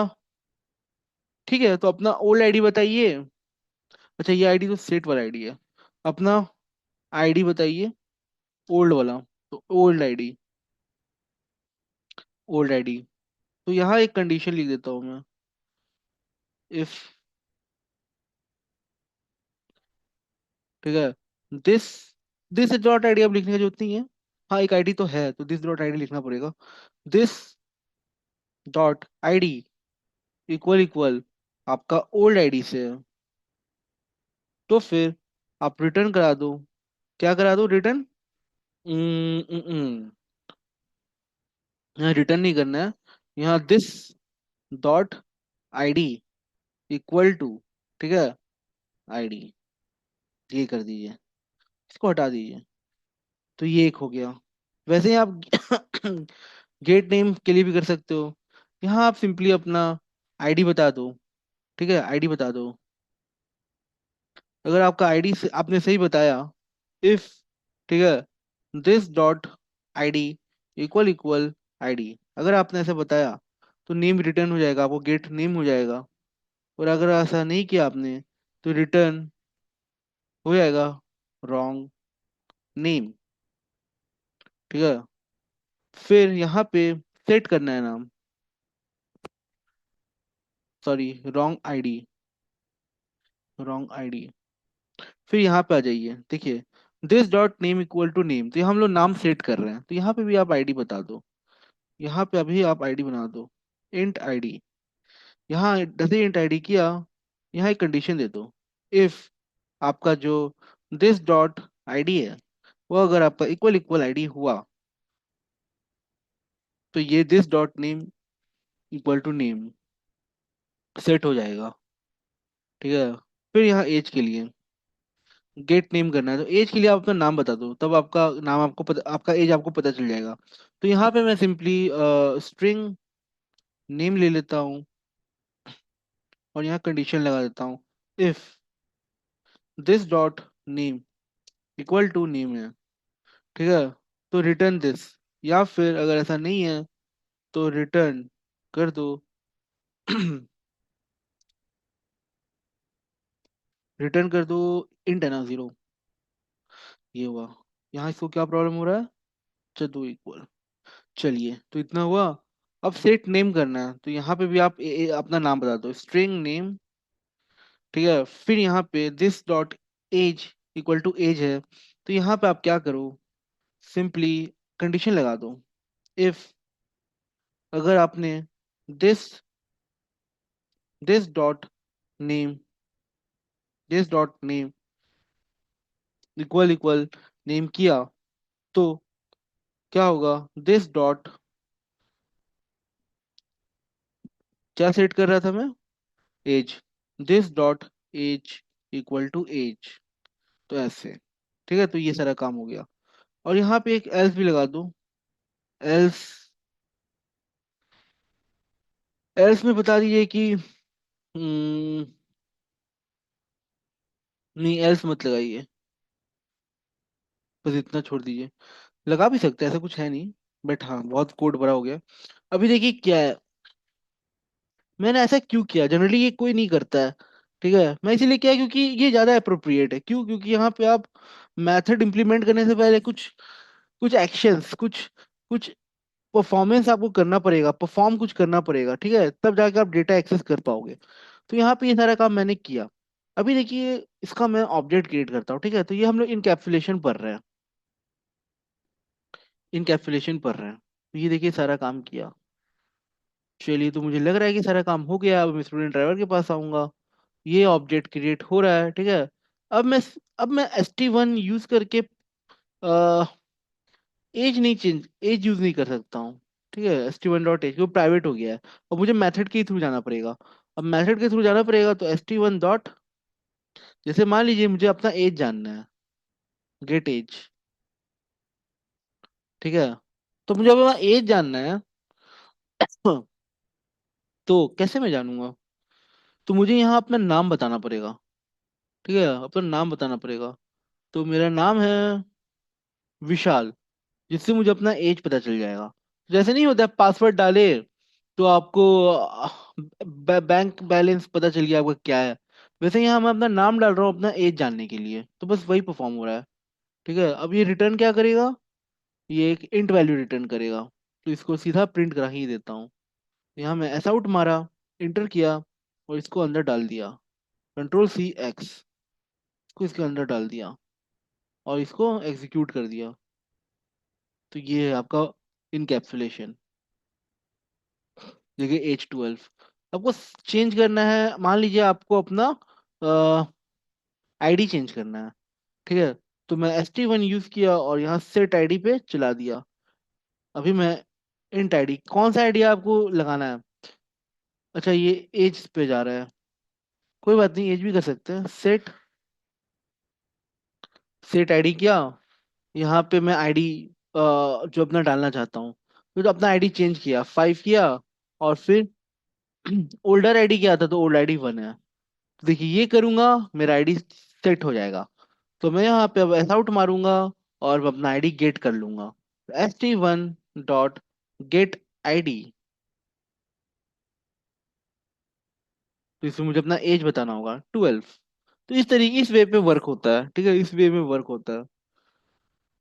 ठीक है, तो अपना ओल्ड आईडी बताइए। अच्छा, ये आईडी तो सेट वाला आईडी है। अपना आईडी बताइए, ओल्ड वाला। तो ओल्ड आईडी, ओल्ड आईडी। तो यहाँ एक कंडीशन लिख देता हूँ मैं। इफ, ठीक है, दिस दिस डॉट आईडी अब लिखने की जरूरत नहीं है। हाँ, एक आईडी तो है, तो दिस डॉट आईडी लिखना पड़ेगा। This dot ID equal equal आपका ओल्ड आईडी से है। तो फिर आप रिटर्न करा दो। क्या करा दो, रिटर्न? यहाँ रिटर्न नहीं करना है। यहाँ this dot ID equal to, ठीक है, आईडी, ये कर दीजिए। इसको हटा दीजिए। तो ये एक हो गया। वैसे ही आप गेट नेम के लिए भी कर सकते हो। यहाँ आप सिंपली अपना आईडी बता दो। ठीक है, आईडी बता दो। अगर आपका आईडी आपने सही बताया, इफ, ठीक है, this dot ID equal equal ID, अगर आपने ऐसे बताया तो नेम रिटर्न हो जाएगा, आपको गेट नेम हो जाएगा। और अगर ऐसा नहीं किया आपने, तो रिटर्न हो जाएगा रॉन्ग नेम। ठीक है, फिर यहाँ पे सेट करना है नाम, sorry, wrong ID, wrong ID. फिर यहाँ पे आ जाइए, देखिए, this dot name equal to name, तो यहाँ हम लोग नाम सेट कर रहे हैं, तो यहाँ पे भी आप आईडी बता दो। यहाँ पे अभी आप आईडी बना दो, इंट आईडी। यहाँ जैसे इंट आईडी किया, यहाँ एक कंडीशन दे दो। इफ आपका जो दिस डॉट आईडी है, वो अगर आपका इक्वल इक्वल आईडी हुआ, तो ये this dot name equal to name set हो जाएगा। ठीक है, फिर यहाँ एज के लिए गेट नेम करना है, तो एज के लिए आप अपना नाम बता दो, तब आपका नाम आपको पता, आपका एज आपको पता चल जाएगा। तो यहाँ पे मैं सिंपली स्ट्रिंग नेम ले लेता हूँ, और यहाँ कंडीशन लगा देता हूँ। If this dot name equal to name है, ठीक है, तो रिटर्न दिस। या फिर अगर ऐसा नहीं है, तो रिटर्न कर दो रिटर्न कर दो इंट है ना, 0। ये हुआ। यहाँ इसको क्या प्रॉब्लम हो रहा है? चलो इक्वल, चलिए, तो इतना हुआ। अब सेट नेम करना है, तो यहाँ पे भी आप अपना नाम बता दो, स्ट्रिंग नेम। ठीक है, फिर यहाँ पे this dot age equal to age है, तो यहाँ पे आप क्या करो, सिंपली कंडीशन लगा दो। इफ अगर आपने this this dot name this dot name equal equal name किया, तो क्या होगा, दिस डॉट, क्या सेट कर रहा था मैं, age, this dot age equal to age, तो ऐसे। ठीक है, तो ये सारा काम हो गया। और यहाँ पे एक एल्स भी लगा दो। एल्स, एल्स में बता दीजिए कि नहीं, एल्स मत लगाइए, बस इतना छोड़ दीजिए। लगा भी सकते हैं, ऐसा कुछ है नहीं, बट हाँ, बहुत कोड बड़ा हो गया। अभी देखिए क्या है, मैंने ऐसा क्यों किया, जनरली ये कोई नहीं करता है। ठीक है, मैं इसीलिए किया क्योंकि ये ज्यादा अप्रोप्रिएट है। क्यों? क्योंकि यहाँ पे आप मेथड इंप्लीमेंट करने से पहले कुछ कुछ एक्शंस, कुछ कुछ परफॉर्मेंस आपको करना पड़ेगा, परफॉर्म कुछ करना पड़ेगा, ठीक है, तब जाके आप डेटा एक्सेस कर पाओगे। तो यहाँ पे ये सारा काम मैंने किया। अभी देखिए, इसका मैं ऑब्जेक्ट क्रिएट करता हूँ। ठीक है, तो ये हम लोग इनकैप्सुलेशन पढ़ रहे हैं, इनकैप्सुलेशन पढ़ रहे हैं, तो ये देखिए सारा काम किया। चलिए, तो मुझे लग रहा है कि सारा काम हो गया। अब मैं स्टूडेंट ड्राइवर के पास आऊंगा। ये ऑब्जेक्ट क्रिएट हो रहा है, ठीक है। अब मैं अब मैं ST1 यूज करके एज नहीं चेंज, एज यूज नहीं कर सकता हूँ। ठीक है, ST1 डॉट एज वो प्राइवेट हो गया है, और मुझे मेथड के थ्रू जाना पड़ेगा। अब मेथड के थ्रू जाना पड़ेगा, तो ST1 डॉट, जैसे मान लीजिए मुझे अपना एज जानना है, गेट एज। ठीक है, तो मुझे अपना एज जानना है तो कैसे मैं जानूंगा? तो मुझे यहाँ अपना नाम बताना पड़ेगा। ठीक है, अपना नाम बताना पड़ेगा। तो मेरा नाम है विशाल, जिससे मुझे अपना एज पता चल जाएगा। जैसे नहीं होता, पासवर्ड डाले तो आपको बैंक बैलेंस पता चल गया आपका क्या है। वैसे यहाँ मैं अपना नाम डाल रहा हूँ अपना एज जानने के लिए, तो बस वही परफॉर्म हो रहा है। ठीक है, अब ये रिटर्न क्या करेगा, ये एक इंट वैल्यू रिटर्न करेगा। तो इसको सीधा प्रिंट करा ही देता हूँ। यहाँ मैं ऐसा आउट मारा, इंटर किया और इसको अंदर डाल दिया, Ctrl+C+X, इसको इसके अंदर डाल दिया और इसको एग्जीक्यूट कर दिया। तो ये है आपका इनकैप्सुलेशन। देखिए H12 आपको चेंज करना है। मान लीजिए आपको अपना आईडी चेंज करना है। ठीक है, तो मैं ST1 यूज किया और यहाँ सेट आईडी पे चला दिया। अभी मैं इंट आईडी, कौन सा आईडी आपको लगाना है? अच्छा, ये एज पे जा रहा है, कोई बात नहीं, एज भी कर सकते हैं। सेट सेट आईडी किया, यहाँ पे मैं आईडी जो अपना डालना चाहता हूँ, तो अपना आईडी चेंज किया, 5 किया, और फिर ओल्डर आईडी क्या था, तो ओल्ड आईडी 1 है। तो देखिए ये करूंगा, मेरा आईडी सेट हो जाएगा। तो मैं यहाँ पे अब ऐसा आउट मारूंगा और अपना आईडी गेट कर लूंगा। ST1 dot gate ID. तो इसमें मुझे अपना एज बताना होगा 12। तो इस तरीके, इस वे पे वर्क होता है। ठीक है, इस वे में वर्क होता है।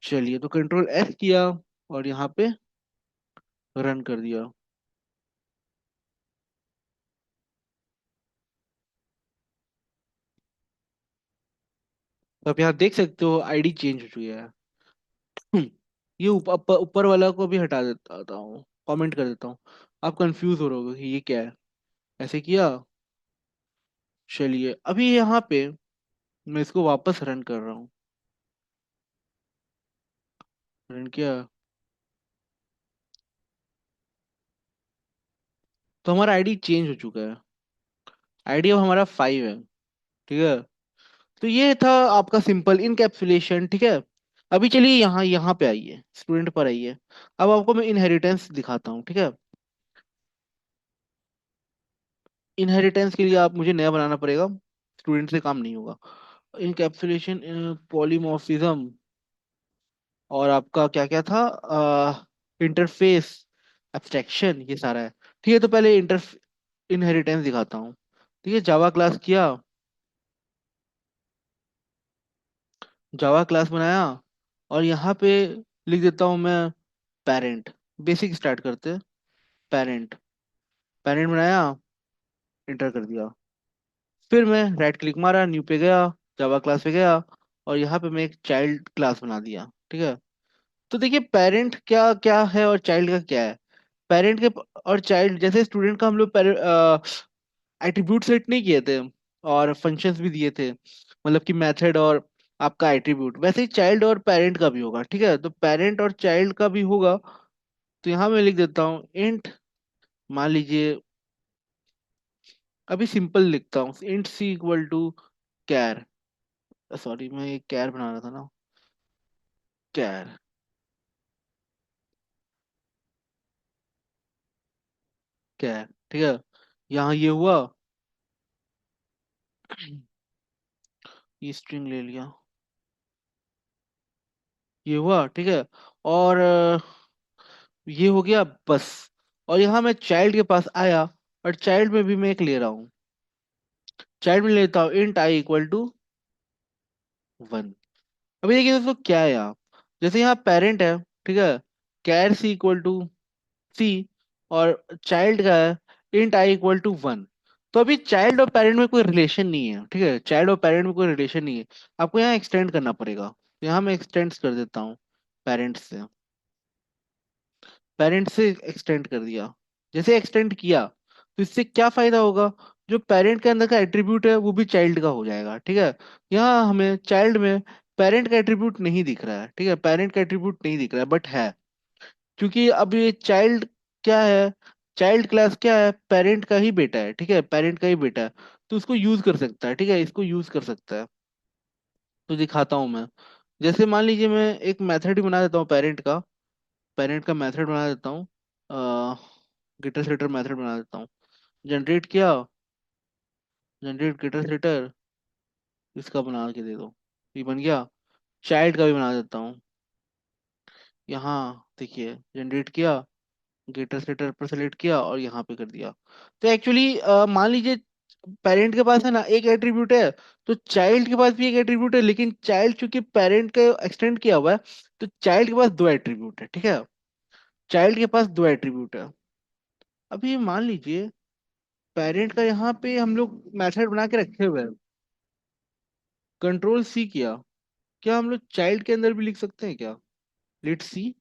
चलिए, तो Ctrl+S किया और यहाँ पे रन कर दिया। तो आप यहाँ देख सकते हो आईडी चेंज हो चुकी है। ये ऊपर वाला को भी हटा देता हूँ, कमेंट कर देता हूँ। आप कंफ्यूज हो रहे होगे कि ये क्या है, ऐसे किया। चलिए, अभी यहाँ पे मैं इसको वापस रन कर रहा हूँ। रन किया, तो हमारा आईडी चेंज हो चुका है। आईडी अब हमारा 5 है। ठीक है, तो ये था आपका सिंपल इनकैप्सुलेशन। ठीक है, अभी चलिए यहाँ यहाँ पे आइए, स्टूडेंट पर आइए। अब आपको मैं इनहेरिटेंस दिखाता हूँ। ठीक है, इनहेरिटेंस के लिए आप मुझे नया बनाना पड़ेगा, स्टूडेंट से काम नहीं होगा। इनकैप्सुलेशन, पॉलीमॉर्फिज्म, और आपका क्या क्या था, इंटरफेस, एब्स्ट्रैक्शन, ये सारा है। ठीक है, तो पहले इनहेरिटेंस दिखाता हूँ। ठीक है, जावा क्लास किया, जावा क्लास बनाया, और यहाँ पे लिख देता हूँ मैं पेरेंट। बेसिक स्टार्ट करते हैं। पेरेंट, पेरेंट बनाया, इंटर कर दिया। फिर मैं राइट क्लिक मारा, न्यू पे गया, जावा क्लास पे गया, और यहाँ पे मैं एक चाइल्ड क्लास बना दिया। ठीक है, तो देखिए पेरेंट क्या क्या है और चाइल्ड का क्या है। पेरेंट के और चाइल्ड, जैसे स्टूडेंट का हम लोग एट्रीब्यूट सेट नहीं किए थे और फंक्शंस भी दिए थे, मतलब कि मेथड और आपका एट्रीब्यूट, वैसे ही चाइल्ड और पेरेंट का भी होगा। ठीक है, तो पेरेंट और चाइल्ड का भी होगा। तो यहाँ मैं लिख देता हूँ इंट, मान लीजिए, अभी सिंपल लिखता हूँ, इंट C=कैर। सॉरी, मैं ये कैर बना रहा था ना, कैर, कैर। ठीक है, यहाँ ये हुआ, ये स्ट्रिंग ले लिया, ये हुआ। ठीक है, और ये हो गया बस। और यहाँ मैं चाइल्ड के पास आया, और चाइल्ड में भी मैं एक ले रहा हूँ। चाइल्ड में लेता हूँ int i=1। अभी देखिए दोस्तों क्या है यहाँ, जैसे यहाँ पेरेंट है, ठीक है, कैर C=C, और चाइल्ड का है int i=1। तो अभी चाइल्ड और पेरेंट में कोई रिलेशन नहीं है। ठीक है, चाइल्ड और पेरेंट में कोई रिलेशन नहीं है, आपको यहाँ एक्सटेंड करना पड़ेगा। तो यहाँ मैं एक्सटेंड कर देता हूँ, पेरेंट से, पेरेंट से एक्सटेंड कर दिया। जैसे एक्सटेंड किया, तो इससे क्या फायदा होगा, जो पेरेंट के अंदर का एट्रीब्यूट है वो भी चाइल्ड का हो जाएगा। ठीक है, यहाँ हमें चाइल्ड में पेरेंट का एट्रीब्यूट नहीं दिख रहा है। ठीक है, पेरेंट का एट्रीब्यूट नहीं दिख रहा है, बट है, क्योंकि अब ये चाइल्ड क्या है, चाइल्ड क्लास क्या है, पेरेंट का ही बेटा है। ठीक है, पेरेंट का ही बेटा है, तो उसको यूज कर सकता है। ठीक है, इसको यूज कर सकता है। तो दिखाता हूँ मैं। जैसे मान लीजिए मैं एक मेथड ही बना देता हूँ पेरेंट का, पेरेंट का मेथड बना देता हूँ, गेटर सेटर मेथड बना देता हूँ। जनरेट किया, जनरेट गेटर सेटर, इसका बना के दे दो, ये बन गया। चाइल्ड का भी बना देता हूँ। यहाँ देखिए, जनरेट किया, गेटर सेटर पर सेलेक्ट किया और यहाँ पे कर दिया। तो एक्चुअली मान लीजिए पेरेंट के पास है ना एक एट्रीब्यूट है, तो चाइल्ड के पास भी एक एट्रीब्यूट है, लेकिन चाइल्ड चूंकि पेरेंट का एक्सटेंड किया हुआ है, तो चाइल्ड के पास दो एट्रीब्यूट है, ठीक है। चाइल्ड के पास दो एट्रीब्यूट है। अभी मान लीजिए पेरेंट का यहाँ पे हम लोग मेथड बना के रखे हुए हैं, कंट्रोल सी किया, क्या हम लोग चाइल्ड के अंदर भी लिख सकते हैं क्या? Let see.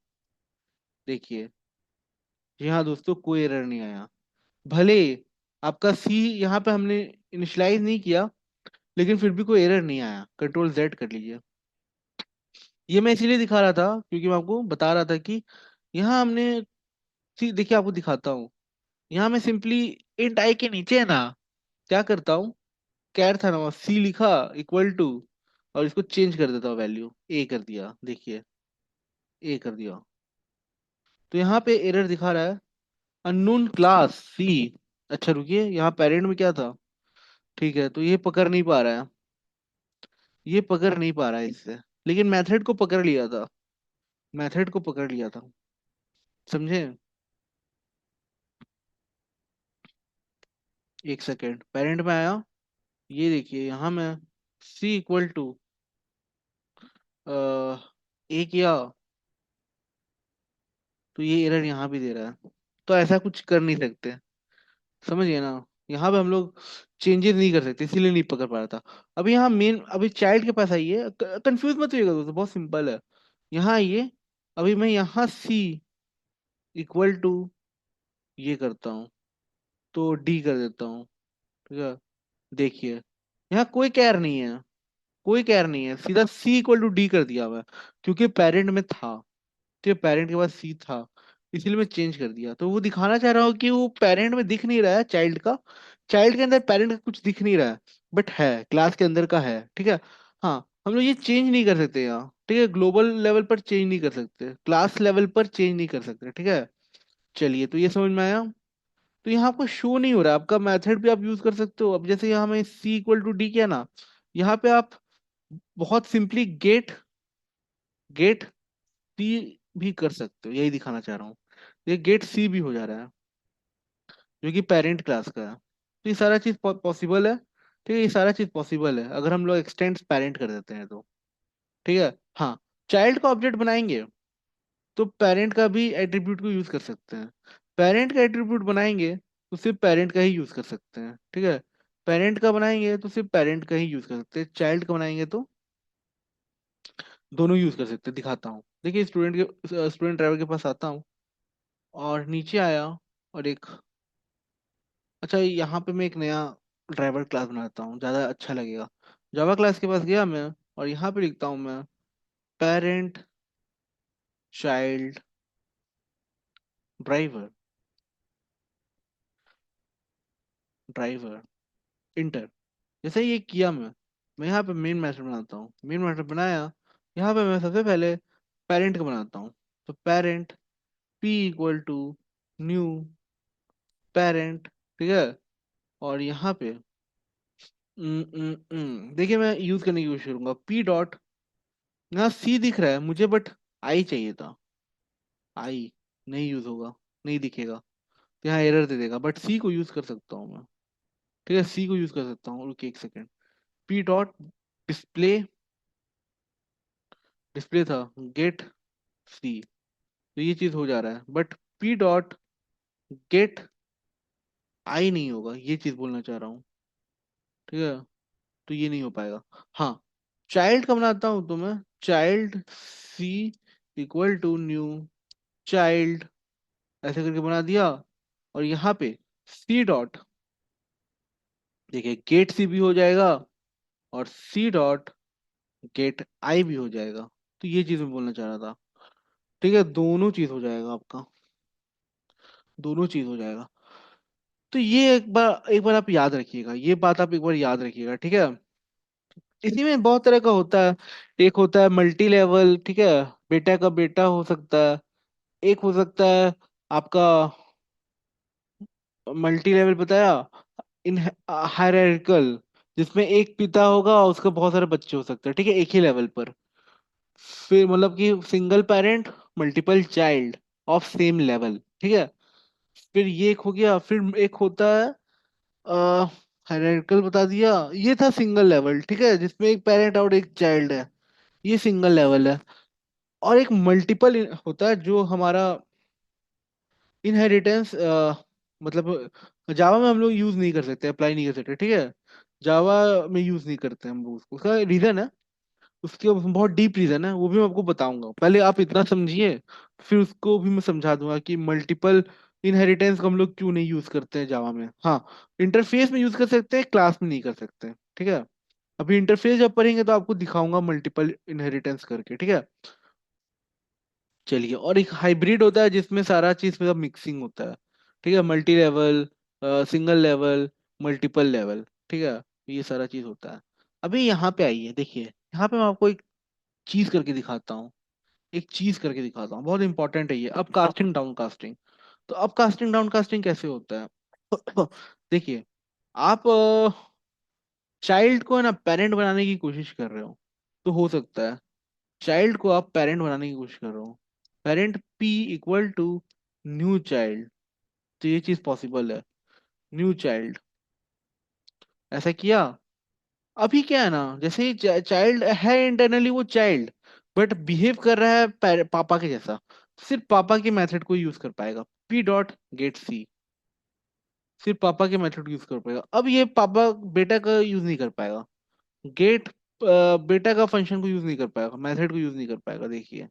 देखिए, जी हाँ दोस्तों, कोई एरर नहीं आया। भले आपका सी यहाँ पे हमने इनिशियलाइज नहीं किया, लेकिन फिर भी कोई एरर नहीं आया। कंट्रोल जेड कर लीजिए। ये मैं इसीलिए दिखा रहा था क्योंकि मैं आपको बता रहा था कि यहाँ हमने सी, देखिए आपको दिखाता हूँ। यहाँ मैं सिंपली इंट आई के नीचे है ना, क्या करता हूँ, कैर था ना, सी लिखा इक्वल टू, और इसको चेंज कर देता हूँ, वैल्यू ए कर दिया। देखिए, ए कर दिया। तो यहाँ पे एरर दिखा रहा है, अननोन क्लास सी। अच्छा रुकिए, यहाँ पेरेंट में क्या था? ठीक है, तो ये पकड़ नहीं पा रहा है, ये पकड़ नहीं पा रहा है इससे, लेकिन मेथड को पकड़ लिया था, मेथड को पकड़ लिया था। समझे? एक सेकेंड, पेरेंट में आया, ये देखिए यहाँ मैं सी इक्वल टू ए किया, तो ये एरर यहाँ भी दे रहा है। तो ऐसा कुछ कर नहीं सकते, समझिए ना। यहाँ पे हम लोग चेंजेस नहीं कर सकते, इसीलिए नहीं पकड़ पा रहा था। अभी यहाँ मेन, अभी चाइल्ड के पास आइए, कंफ्यूज मत होइएगा दोस्तों, बहुत सिंपल है। यहाँ आइए, अभी मैं यहाँ सी इक्वल टू ये करता हूँ, तो डी कर देता हूँ, ठीक है। देखिए, यहाँ कोई कैर नहीं है, कोई कैर नहीं है, सीधा सी इक्वल टू डी कर दिया मैं, क्योंकि पेरेंट में था, ठीक है, पेरेंट के पास सी था, इसलिए मैं चेंज कर दिया। तो वो दिखाना चाह रहा हूँ कि वो पेरेंट में दिख नहीं रहा है चाइल्ड का, चाइल्ड के अंदर पेरेंट का कुछ दिख नहीं रहा है, बट है क्लास के अंदर का है, ठीक है। हाँ, हम लोग ये चेंज नहीं कर सकते यहाँ, ठीक है, ग्लोबल लेवल पर चेंज नहीं कर सकते, क्लास लेवल पर चेंज नहीं कर सकते, ठीक है। चलिए, तो ये समझ में आया। तो यहाँ आपको शो नहीं हो रहा है, आपका मेथड भी आप यूज कर सकते हो। अब जैसे यहाँ में सी इक्वल टू डी किया ना, यहाँ पे आप बहुत सिंपली गेट गेट सी भी कर सकते हो, यही दिखाना चाह रहा हूँ। ये गेट सी भी हो जा रहा है, जो कि पेरेंट क्लास का है। तो ये सारा चीज पॉसिबल है, ठीक है, ये सारा चीज पॉसिबल है अगर हम लोग एक्सटेंड पेरेंट कर देते हैं तो, ठीक है। हाँ, चाइल्ड का ऑब्जेक्ट बनाएंगे तो पेरेंट का भी एट्रीब्यूट को यूज कर सकते हैं, पेरेंट का एट्रीब्यूट बनाएंगे तो सिर्फ पेरेंट का ही यूज कर सकते हैं, ठीक है। पेरेंट का बनाएंगे तो सिर्फ पेरेंट का ही यूज कर सकते हैं, चाइल्ड का बनाएंगे तो दोनों यूज कर सकते हैं। दिखाता हूँ, देखिए स्टूडेंट ड्राइवर के पास आता हूँ, और नीचे आया, और एक, अच्छा यहाँ पे मैं एक नया ड्राइवर क्लास बनाता हूँ, ज़्यादा अच्छा लगेगा। जावा क्लास के पास गया मैं, और यहाँ पे लिखता हूँ मैं parent child driver, driver inter. जैसे ये किया मैं यहाँ पे मेन मेथड बनाता हूँ, मेन मेथड बनाया, यहाँ पे मैं सबसे पहले पेरेंट का बनाता हूँ। तो parent P equal to new parent, ठीक है। और यहाँ पे देखिए, मैं यूज करने की कोशिश करूंगा, पी डॉट, यहाँ सी दिख रहा है मुझे, बट आई चाहिए था, आई नहीं यूज होगा, नहीं दिखेगा, तो यहाँ एरर दे देगा, बट सी को यूज कर सकता हूँ मैं, ठीक है, सी को यूज कर सकता हूँ। रुकिए एक second, P dot display, display था गेट सी, तो ये चीज हो जा रहा है, बट पी डॉट गेट आई नहीं होगा, ये चीज बोलना चाह रहा हूँ, ठीक है। तो ये नहीं हो पाएगा। हाँ, चाइल्ड का बनाता हूँ तो मैं child C equal to new child, ऐसे करके बना दिया। और यहाँ पे सी डॉट, देखिए गेट सी भी हो जाएगा, और सी डॉट गेट आई भी हो जाएगा। तो ये चीज मैं बोलना चाह रहा था, ठीक है, दोनों चीज हो जाएगा आपका, दोनों चीज हो जाएगा। तो ये एक बार आप याद रखिएगा, ये बात आप एक बार याद रखिएगा, ठीक है। इसी में बहुत तरह का होता है, एक होता है मल्टी लेवल, ठीक है, बेटा का बेटा हो सकता है, एक हो सकता है आपका मल्टी लेवल बताया, इन हायरार्किकल, जिसमें एक पिता होगा और उसके बहुत सारे बच्चे हो सकते हैं, ठीक है, एक ही लेवल पर। फिर मतलब कि single parent multiple child of same level, ठीक है। फिर ये एक हो गया, फिर एक होता है हायरार्किकल, बता दिया। ये था सिंगल लेवल, ठीक है, जिसमें एक पेरेंट और एक चाइल्ड है, ये सिंगल लेवल है। और एक मल्टीपल होता है जो हमारा इनहेरिटेंस, मतलब जावा में हम लोग यूज नहीं कर सकते, अप्लाई नहीं कर सकते, ठीक है। जावा में यूज नहीं करते हम लोग उसको, उसका रीजन है, उसके बहुत डीप रीजन है, वो भी मैं आपको बताऊंगा। पहले आप इतना समझिए, फिर उसको भी मैं समझा दूंगा कि मल्टीपल इनहेरिटेंस को हम लोग क्यों नहीं यूज करते हैं जावा में। हाँ, इंटरफेस में यूज कर सकते हैं, क्लास में नहीं कर सकते, ठीक है। अभी इंटरफेस जब पढ़ेंगे तो आपको दिखाऊंगा मल्टीपल इनहेरिटेंस करके, ठीक है। चलिए, और एक हाइब्रिड होता है जिसमें सारा चीज मतलब मिक्सिंग होता है, ठीक है। Multi level, single level, multiple level, ठीक है। ये सारा चीज होता है। अभी यहाँ पे आइए, देखिए यहाँ पे मैं आपको एक चीज करके दिखाता हूँ, एक चीज करके दिखाता हूँ, बहुत इंपॉर्टेंट है ये, अप कास्टिंग डाउन कास्टिंग। तो अप कास्टिंग डाउन कास्टिंग कैसे होता है? देखिए, आप चाइल्ड को है ना पेरेंट बनाने की कोशिश कर रहे हो, तो हो सकता है चाइल्ड को आप पेरेंट बनाने की कोशिश कर रहे हो, parent P equal to new child, तो ये चीज पॉसिबल है। न्यू चाइल्ड, ऐसा किया। अभी क्या है ना, जैसे ही चाइल्ड है इंटरनली वो चाइल्ड, बट बिहेव कर रहा है पापा के जैसा, सिर्फ पापा के मेथड को यूज कर पाएगा, पी डॉट गेट सी, सिर्फ पापा के मेथड यूज कर पाएगा। अब ये पापा बेटा का यूज नहीं कर पाएगा, गेट बेटा का फंक्शन को यूज नहीं कर पाएगा, मेथड को यूज नहीं कर पाएगा, देखिए।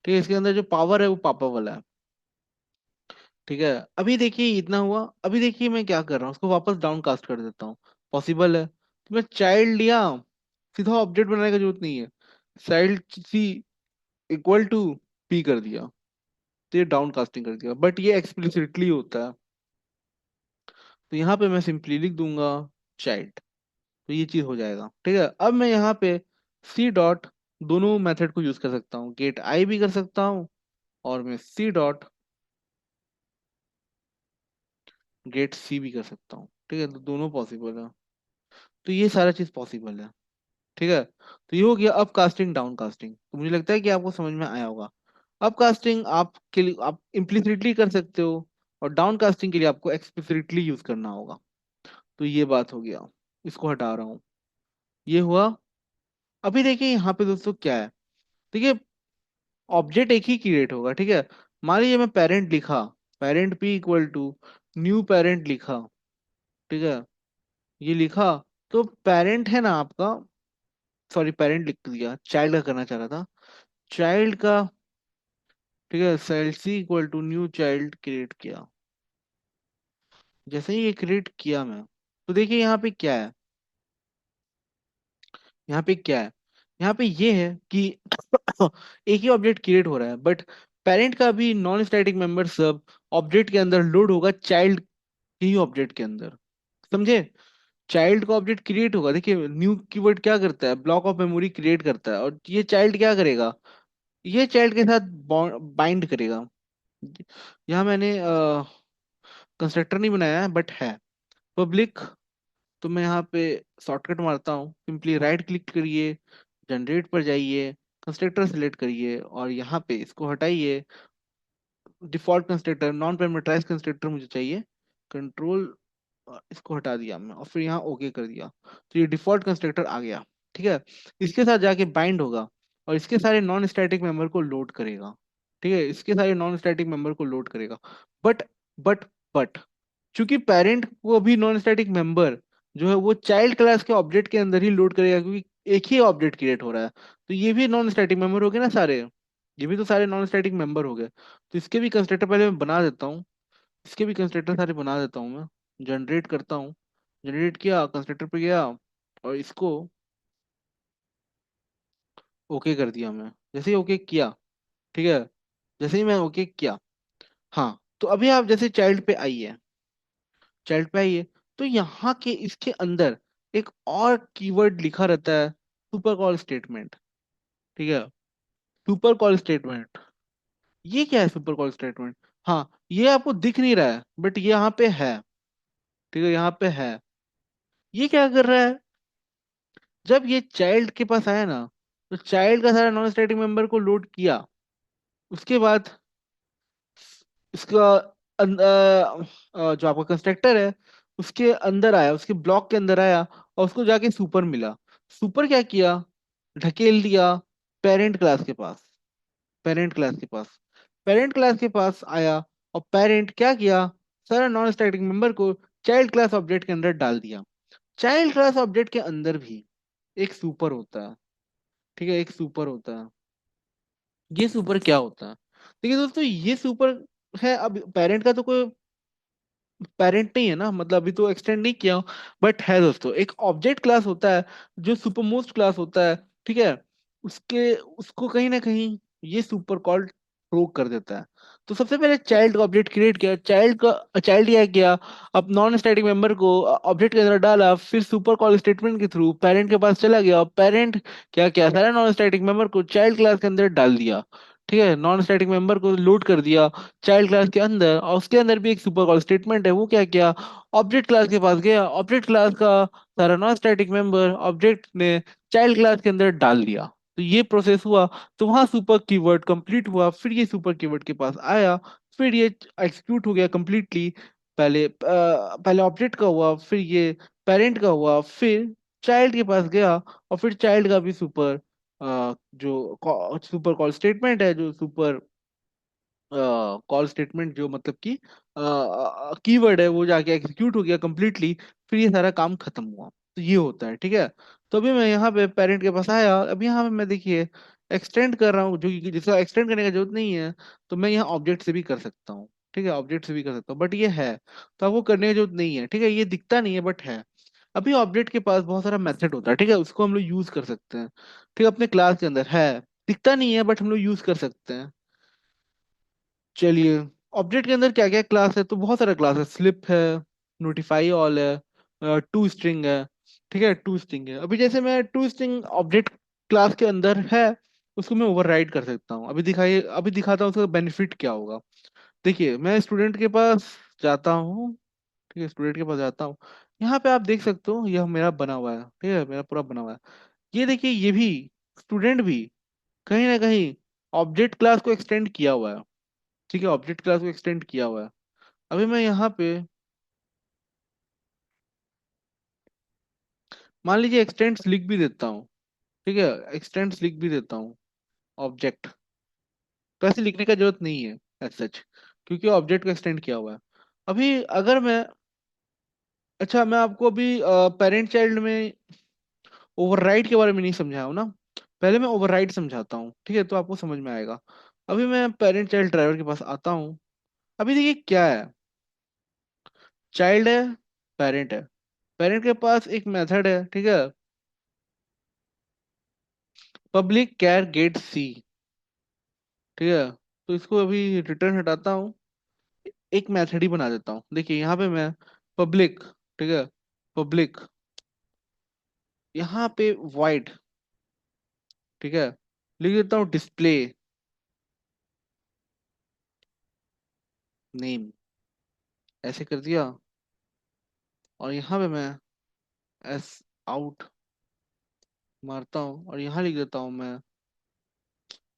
ठीक है, इसके अंदर जो पावर है वो पापा वाला है, ठीक है। अभी देखिए इतना हुआ, अभी देखिए मैं क्या कर रहा हूँ, उसको वापस डाउन कास्ट कर देता हूँ, पॉसिबल है। तो मैं चाइल्ड लिया, सीधा ऑब्जेक्ट बनाने की जरूरत नहीं है, child C equal to P कर दिया, तो ये डाउन कास्टिंग कर दिया, बट ये एक्सप्लिसिटली होता है। तो यहाँ पे मैं सिंपली लिख दूंगा चाइल्ड, तो ये चीज हो जाएगा, ठीक है। अब मैं यहाँ पे सी डॉट, दोनों मेथड को यूज कर सकता हूँ, गेट आई भी कर सकता हूँ, और मैं सी डॉट गेट सी भी कर सकता हूँ, ठीक है। तो दोनों पॉसिबल है, तो ये सारा चीज पॉसिबल है, ठीक है। तो ये हो गया अप कास्टिंग डाउन कास्टिंग, तो मुझे लगता है कि आपको समझ में आया होगा। अप कास्टिंग आप के लिए आप इम्प्लिसिटली कर सकते हो, और डाउन कास्टिंग के लिए आपको एक्सप्लिसिटली यूज करना होगा। तो ये बात हो गया, इसको हटा रहा हूँ, ये हुआ। अभी देखिए यहाँ पे दोस्तों क्या है, देखिए ऑब्जेक्ट एक ही क्रिएट होगा, ठीक है। मान लीजिए मैं पेरेंट लिखा, parent P equal to new parent लिखा, ठीक है, ये लिखा। तो पेरेंट है ना आपका, सॉरी पेरेंट लिख दिया, चाइल्ड का करना चाह रहा था, चाइल्ड का, ठीक है, cell C equal to new child create किया। जैसे ही ये क्रिएट किया मैं, तो देखिए यहाँ पे क्या है, यहाँ पे क्या है, यहाँ पे ये है कि एक ही ऑब्जेक्ट क्रिएट हो रहा है, बट पेरेंट का भी नॉन स्टैटिक मेंबर सब ऑब्जेक्ट के अंदर लोड होगा चाइल्ड के ही ऑब्जेक्ट के अंदर, समझे। चाइल्ड का ऑब्जेक्ट क्रिएट होगा, देखिए न्यू कीवर्ड क्या करता है, ब्लॉक ऑफ मेमोरी क्रिएट करता है, और ये चाइल्ड क्या करेगा, ये चाइल्ड के साथ बाइंड करेगा। यहाँ मैंने कंस्ट्रक्टर नहीं बनाया है, बट है पब्लिक। तो मैं यहाँ पे शॉर्टकट मारता हूँ, सिंपली राइट क्लिक करिए, जनरेट पर जाइए, कंस्ट्रक्टर सेलेक्ट करिए, और यहाँ पे इसको हटाइए, default constructor non parameterized constructor मुझे चाहिए, कंट्रोल, इसको हटा दिया मैं, और फिर यहाँ ओके कर दिया, तो ये डिफॉल्ट कंस्ट्रक्टर आ गया, ठीक है। इसके साथ जाके बाइंड होगा, और इसके सारे नॉन स्टैटिक मेंबर को लोड करेगा, ठीक है, इसके सारे नॉन स्टैटिक मेंबर को लोड करेगा। बट बट बट चूंकि पेरेंट को भी नॉन स्टैटिक मेंबर जो है वो चाइल्ड क्लास के ऑब्जेक्ट के अंदर ही लोड करेगा, क्योंकि एक ही ऑब्जेक्ट क्रिएट हो रहा है, तो ये भी नॉन स्टैटिक मेंबर हो गए ना सारे, ये भी तो सारे नॉन स्टैटिक मेंबर हो गए। तो इसके भी कंस्ट्रक्टर पहले मैं बना देता हूँ, इसके भी कंस्ट्रक्टर सारे बना देता हूँ मैं, जनरेट करता हूँ, जनरेट किया, कंस्ट्रक्टर पे गया, और इसको ओके कर दिया मैं। जैसे ही ओके किया, ठीक है, जैसे ही मैं ओके किया, हाँ, तो अभी आप जैसे चाइल्ड पे आइए, चाइल्ड पे आइए, तो यहाँ के इसके अंदर एक और कीवर्ड लिखा रहता है, सुपर कॉल स्टेटमेंट, ठीक है। सुपर कॉल स्टेटमेंट, ये क्या है सुपर कॉल स्टेटमेंट? हाँ, ये आपको दिख नहीं रहा है, बट ये यहाँ पे है, ठीक है, यहाँ पे है। ये क्या कर रहा है, जब ये चाइल्ड के पास आया ना, तो चाइल्ड का सारा नॉन स्टैटिक मेंबर को लोड किया, उसके बाद इसका जो आपका कंस्ट्रक्टर है उसके अंदर आया, उसके ब्लॉक के अंदर आया, और उसको जाके सुपर मिला। सुपर क्या किया, ढकेल दिया पेरेंट क्लास के पास। पेरेंट क्लास के पास, पेरेंट क्लास के पास आया, और पेरेंट क्या किया, सारा नॉन स्टैटिक मेंबर को चाइल्ड क्लास ऑब्जेक्ट के अंदर डाल दिया। चाइल्ड क्लास ऑब्जेक्ट के अंदर भी एक सुपर होता है। ठीक है, एक सुपर होता है। ये सुपर क्या होता है? देखिए दोस्तों, ये सुपर है, अब पेरेंट का तो कोई पेरेंट नहीं है ना, मतलब अभी तो एक्सटेंड नहीं किया, बट है दोस्तों, एक ऑब्जेक्ट क्लास होता है जो सुपरमोस्ट क्लास होता है। ठीक है, उसके उसको कहीं ना कहीं ये सुपर कॉल प्रोक कर देता है। तो सबसे पहले चाइल्ड का ऑब्जेक्ट क्रिएट किया, चाइल्ड क्या किया, अब नॉन स्टैटिक मेंबर को ऑब्जेक्ट के अंदर डाला, फिर सुपर कॉल स्टेटमेंट के थ्रू पेरेंट के पास चला गया, और पेरेंट क्या किया, सारा नॉन स्टैटिक मेंबर को चाइल्ड क्लास के अंदर डाल दिया। ठीक है, नॉन स्टैटिक मेंबर को लोड कर दिया चाइल्ड क्लास के अंदर, और उसके अंदर भी एक सुपर कॉल स्टेटमेंट है, वो क्या किया, ऑब्जेक्ट क्लास के पास गया, ऑब्जेक्ट क्लास का सारा नॉन स्टैटिक मेंबर ऑब्जेक्ट ने चाइल्ड क्लास के अंदर डाल दिया। तो ये प्रोसेस हुआ, तो वहां सुपर कीवर्ड कंप्लीट हुआ, फिर ये सुपर कीवर्ड के पास आया, फिर ये एग्जीक्यूट हो गया कंप्लीटली। पहले ऑब्जेक्ट का हुआ, फिर ये पेरेंट का हुआ, फिर चाइल्ड के पास गया, और फिर चाइल्ड का भी सुपर जो सुपर कॉल स्टेटमेंट है, जो सुपर कॉल स्टेटमेंट जो मतलब कि कीवर्ड है, वो जाके एग्जीक्यूट हो गया कंप्लीटली। फिर ये सारा काम खत्म हुआ। तो ये होता है, ठीक है। तो अभी मैं यहाँ पे पेरेंट के पास आया, अभी यहाँ पे मैं देखिए एक्सटेंड कर रहा हूँ, जो कि जिसका एक्सटेंड करने का जरूरत नहीं है। तो मैं यहाँ ऑब्जेक्ट से भी कर सकता हूँ। ठीक है, ऑब्जेक्ट से भी कर सकता हूँ, बट ये है, तो आपको करने की जरूरत नहीं है। ठीक है, ये दिखता नहीं है बट है। अभी ऑब्जेक्ट के पास बहुत सारा मेथड होता है, ठीक है, उसको हम लोग यूज कर सकते हैं। ठीक है, अपने क्लास के अंदर है, दिखता नहीं है बट हम लोग यूज कर सकते हैं। चलिए, ऑब्जेक्ट के अंदर क्या क्या क्लास है, तो बहुत सारा क्लास है, स्लिप है, नोटिफाई ऑल है, टू स्ट्रिंग है। ठीक है, टू स्ट्रिंग है। अभी जैसे मैं टू स्ट्रिंग ऑब्जेक्ट क्लास के अंदर है, उसको मैं ओवरराइड कर सकता हूँ। अभी दिखाता हूँ उसका बेनिफिट क्या होगा। देखिए, मैं स्टूडेंट के पास जाता हूँ। ठीक है, स्टूडेंट के पास जाता हूँ। यहाँ पे आप देख सकते हो, यह मेरा बना हुआ है, ठीक है, मेरा पूरा बना हुआ है। ये देखिए, ये भी स्टूडेंट भी कहीं ना कहीं ऑब्जेक्ट क्लास को एक्सटेंड किया हुआ है। ठीक है, ऑब्जेक्ट क्लास को एक्सटेंड किया हुआ है। अभी मैं यहाँ पे मान लीजिए एक्सटेंड्स लिख भी देता हूँ। ठीक है, एक्सटेंड्स लिख भी देता हूँ ऑब्जेक्ट, तो ऐसे लिखने का जरूरत नहीं है एज सच, क्योंकि ऑब्जेक्ट को एक्सटेंड किया हुआ है। अभी अगर मैं, अच्छा, मैं आपको अभी पेरेंट चाइल्ड में ओवरराइड के बारे में नहीं समझाया हूँ ना। पहले मैं ओवरराइड समझाता हूँ, ठीक है, तो आपको समझ में आएगा। अभी मैं पेरेंट चाइल्ड ड्राइवर के पास आता हूँ। अभी देखिए क्या है, चाइल्ड है, पेरेंट है। पेरेंट के पास एक मेथड है, ठीक है, पब्लिक कैर गेट सी। ठीक है, तो इसको अभी रिटर्न हटाता हूँ, एक मेथड ही बना देता हूँ। देखिए यहाँ पे मैं पब्लिक, ठीक है, पब्लिक, यहाँ पे वाइड, ठीक है, लिख देता हूँ डिस्प्ले नेम, ऐसे कर दिया। और यहाँ पे मैं एस आउट मारता हूँ, और यहाँ लिख देता हूँ मैं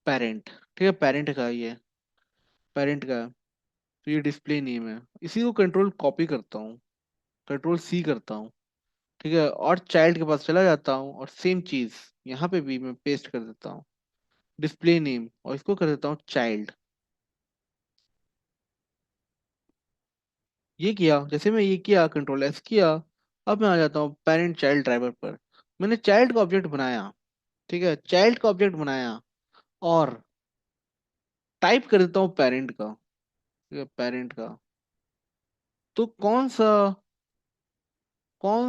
पेरेंट। ठीक है, पेरेंट का ये, पेरेंट का है, तो ये डिस्प्ले नेम है। इसी को कंट्रोल कॉपी करता हूँ, कंट्रोल सी करता हूँ। ठीक है, और चाइल्ड के पास चला जाता हूँ, और सेम चीज यहाँ पे भी मैं पेस्ट कर देता हूँ, डिस्प्ले नेम, और इसको कर देता हूँ चाइल्ड। ये किया, जैसे मैं ये किया, कंट्रोल एस किया। अब मैं आ जाता हूँ पेरेंट चाइल्ड ड्राइवर पर। मैंने चाइल्ड का ऑब्जेक्ट बनाया, ठीक है, चाइल्ड का ऑब्जेक्ट बनाया, और टाइप कर देता हूँ पेरेंट का। ठीक है, पेरेंट का। तो कौन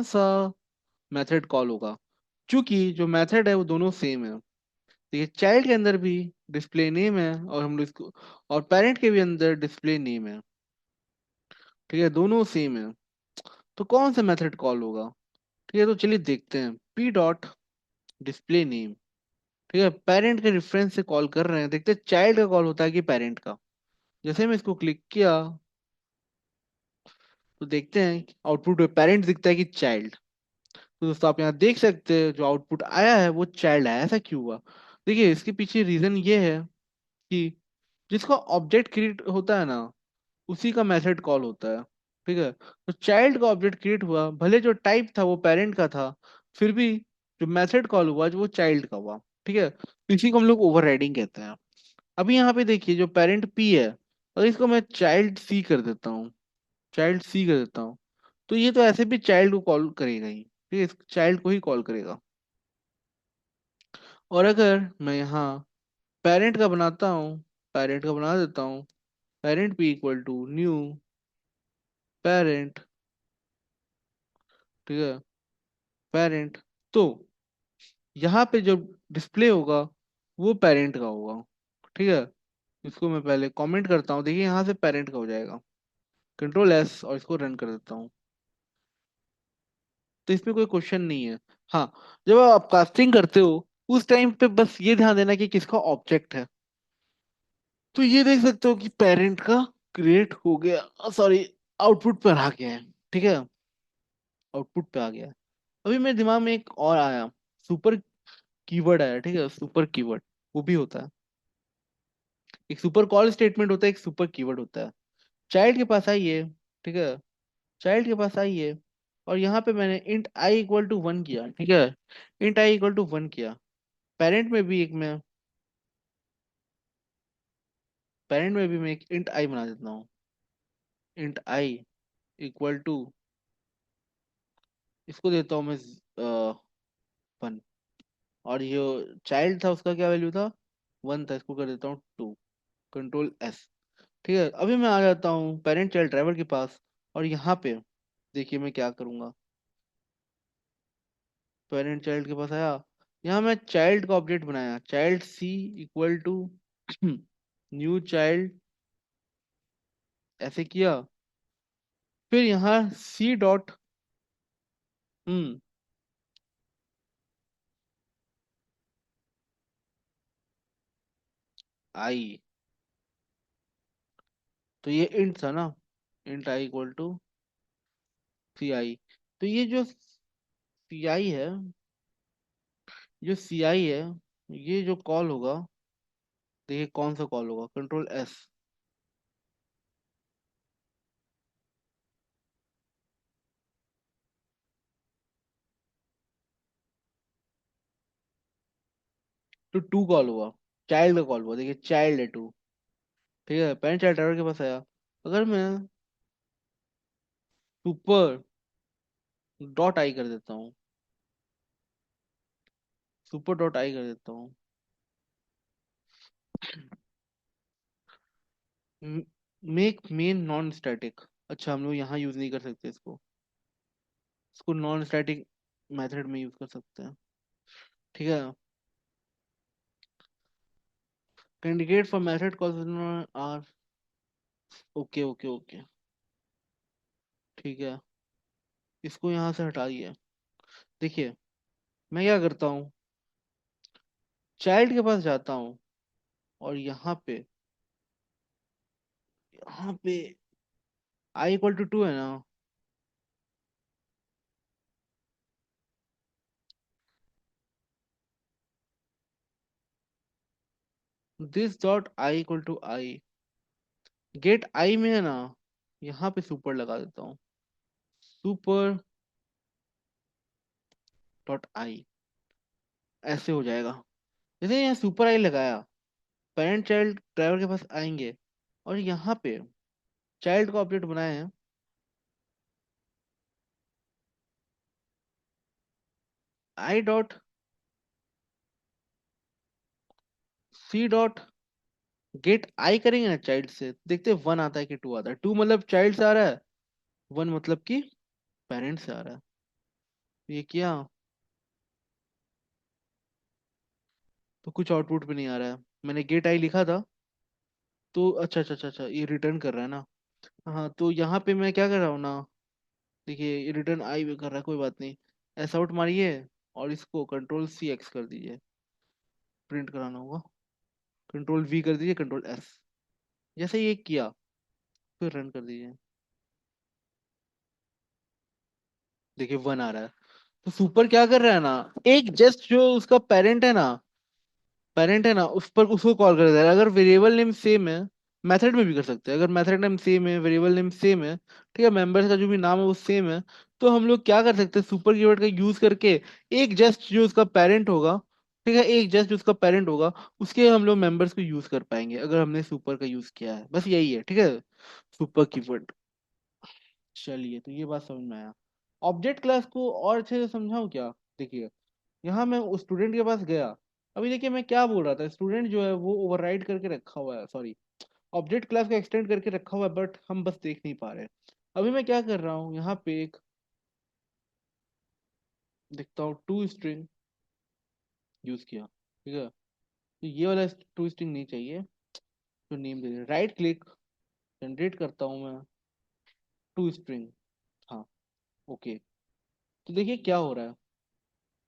सा मेथड कॉल होगा, क्योंकि जो मेथड है वो दोनों सेम है। देखिए, चाइल्ड के अंदर भी डिस्प्ले नेम है, और हम लोग इसको, और पेरेंट के भी अंदर डिस्प्ले नेम है। ठीक है, दोनों सेम है। तो कौन सा मेथड कॉल होगा? ठीक है, तो चलिए देखते हैं, पी डॉट डिस्प्ले नेम। ठीक है, पेरेंट के रेफरेंस से कॉल कर रहे हैं, देखते हैं चाइल्ड का कॉल होता है कि पेरेंट का। जैसे मैं इसको क्लिक किया, तो देखते हैं आउटपुट में पेरेंट दिखता है कि चाइल्ड। तो दोस्तों, आप यहाँ देख सकते हैं जो आउटपुट आया है वो चाइल्ड है। ऐसा क्यों हुआ? देखिए, इसके पीछे रीजन ये है कि जिसका ऑब्जेक्ट क्रिएट होता है ना, उसी का मेथड कॉल होता है। ठीक है, तो चाइल्ड का ऑब्जेक्ट क्रिएट हुआ, भले जो टाइप था वो पेरेंट का था, फिर भी जो मेथड कॉल हुआ जो वो चाइल्ड का हुआ। ठीक है, तो इसी को हम लोग ओवरराइडिंग कहते हैं। अभी यहाँ पे देखिए जो पेरेंट पी है, अगर इसको मैं चाइल्ड सी कर देता हूँ, चाइल्ड सी कर देता हूँ, तो ये तो ऐसे भी चाइल्ड को कॉल करेगा ही। ठीक है, चाइल्ड को ही कॉल करेगा। और अगर मैं यहाँ पेरेंट का बनाता हूँ, पेरेंट का बना देता हूँ, parent P equal to new parent, ठीक है, पेरेंट, तो यहाँ पे जो डिस्प्ले होगा वो पेरेंट का होगा। ठीक है, इसको मैं पहले कमेंट करता हूँ, देखिए यहाँ से पेरेंट का हो जाएगा। कंट्रोल एस और इसको रन कर देता हूँ, तो इसमें कोई क्वेश्चन नहीं है। हाँ, जब आप कास्टिंग करते हो उस टाइम पे बस ये ध्यान देना कि किसका ऑब्जेक्ट है। तो ये देख सकते हो कि पेरेंट का क्रिएट हो गया, सॉरी, आउटपुट पर आ गया है। ठीक है, आउटपुट पे आ गया है। अभी मेरे दिमाग में एक और आया, सुपर कीवर्ड आया। ठीक है, सुपर कीवर्ड वो भी होता है। एक सुपर कॉल स्टेटमेंट होता है, एक सुपर कीवर्ड होता है। चाइल्ड के पास आइए, ठीक है, चाइल्ड के पास आइए, और यहाँ पे मैंने int I equal to one किया। ठीक है, int I equal to one किया। पेरेंट में भी एक मैं पेरेंट में भी मैं एक इंट आई बना देता हूँ। इंट आई इक्वल टू, इसको देता हूँ मैं वन, और ये चाइल्ड था उसका क्या वैल्यू था, वन था, इसको कर देता हूँ टू। Control S. ठीक है, अभी मैं आ जाता हूँ पेरेंट चाइल्ड ड्राइवर के पास, और यहाँ पे देखिए मैं क्या करूंगा। पेरेंट चाइल्ड के पास आया, यहाँ मैं चाइल्ड का ऑब्जेक्ट बनाया, child C equal to new child, ऐसे किया। फिर यहाँ सी डॉट, हम्म, आई, तो ये इंट था ना, इंट आई इक्वल टू सी आई। तो ये जो सी आई है, जो सी आई है, ये जो कॉल होगा, देखिए कौन सा कॉल होगा, कंट्रोल एस। तो टू कॉल हुआ, चाइल्ड का कॉल हुआ, देखिए चाइल्ड है टू। ठीक है, पेरेंट चाइल्ड ड्राइवर के पास आया। अगर मैं सुपर डॉट आई कर देता हूँ, सुपर डॉट आई कर देता हूँ, मेक मेन नॉन स्टैटिक। अच्छा, हम लोग यहाँ यूज नहीं कर सकते इसको, इसको नॉन स्टैटिक मेथड में यूज कर सकते हैं। ठीक है, candidate for method calls are, okay okay okay, ठीक है, इसको यहाँ से हटा दिया। देखिए मैं क्या करता हूँ, चाइल्ड के पास जाता हूँ, और यहाँ पे आई इक्वल टू टू है ना, this dot I equal to I, get I में है ना, यहाँ पे सुपर लगा देता हूँ, सुपर डॉट आई, ऐसे हो जाएगा। जैसे यहाँ सुपर आई लगाया, पेरेंट चाइल्ड ड्राइवर के पास आएंगे, और यहाँ पे चाइल्ड का ऑब्जेक्ट बनाए हैं, I dot C dot get I करेंगे ना चाइल्ड से, देखते हैं वन आता है कि टू आता है। टू मतलब चाइल्ड से आ रहा है, वन मतलब कि पेरेंट से आ रहा है। तो ये किया, तो कुछ आउटपुट भी नहीं आ रहा है। मैंने गेट आई लिखा था, तो अच्छा अच्छा अच्छा अच्छा, ये रिटर्न कर रहा है ना। हाँ, तो यहाँ पे मैं क्या कर रहा हूँ ना, देखिए ये रिटर्न आई भी कर रहा है, कोई बात नहीं। एस आउट मारिए, और इसको कंट्रोल सी एक्स कर दीजिए, प्रिंट कराना होगा, कंट्रोल वी कर दीजिए, कंट्रोल एस, जैसे ये किया, फिर रन कर दीजिए, देखिए वन आ रहा है। तो सुपर क्या कर रहा है ना, एक जस्ट जो उसका पेरेंट है ना, पेरेंट है ना, उस पर उसको कॉल कर देता है। अगर वेरिएबल नेम सेम है, मेथड में भी कर सकते हैं, अगर मेथड नेम सेम है, वेरिएबल नेम सेम है, ठीक है, मेंबर्स का जो भी नाम है वो सेम है, तो हम लोग क्या कर सकते हैं, सुपर कीवर्ड का यूज करके एक जस्ट जो उसका पेरेंट होगा, ठीक है, एक जस्ट जो उसका पेरेंट होगा उसके हम लोग मेंबर्स को यूज कर पाएंगे अगर हमने सुपर का यूज किया है। बस यही है, ठीक है, सुपर कीवर्ड। चलिए, तो ये बात समझ में आया। ऑब्जेक्ट क्लास को और अच्छे से समझाऊं क्या? देखिए, यहाँ मैं उस स्टूडेंट के पास गया। अभी देखिए मैं क्या बोल रहा था, स्टूडेंट जो है वो ओवरराइड करके रखा हुआ है, सॉरी, ऑब्जेक्ट क्लास को एक्सटेंड करके रखा हुआ है, बट हम बस देख नहीं पा रहे। अभी मैं क्या कर रहा हूँ, यहाँ पे एक देखता हूँ टू स्ट्रिंग यूज किया, ठीक है, तो ये वाला टू स्ट्रिंग नहीं चाहिए, तो नेम दे राइट क्लिक, जनरेट करता हूँ मैं टू स्ट्रिंग। हाँ, ओके। तो देखिए क्या हो रहा है,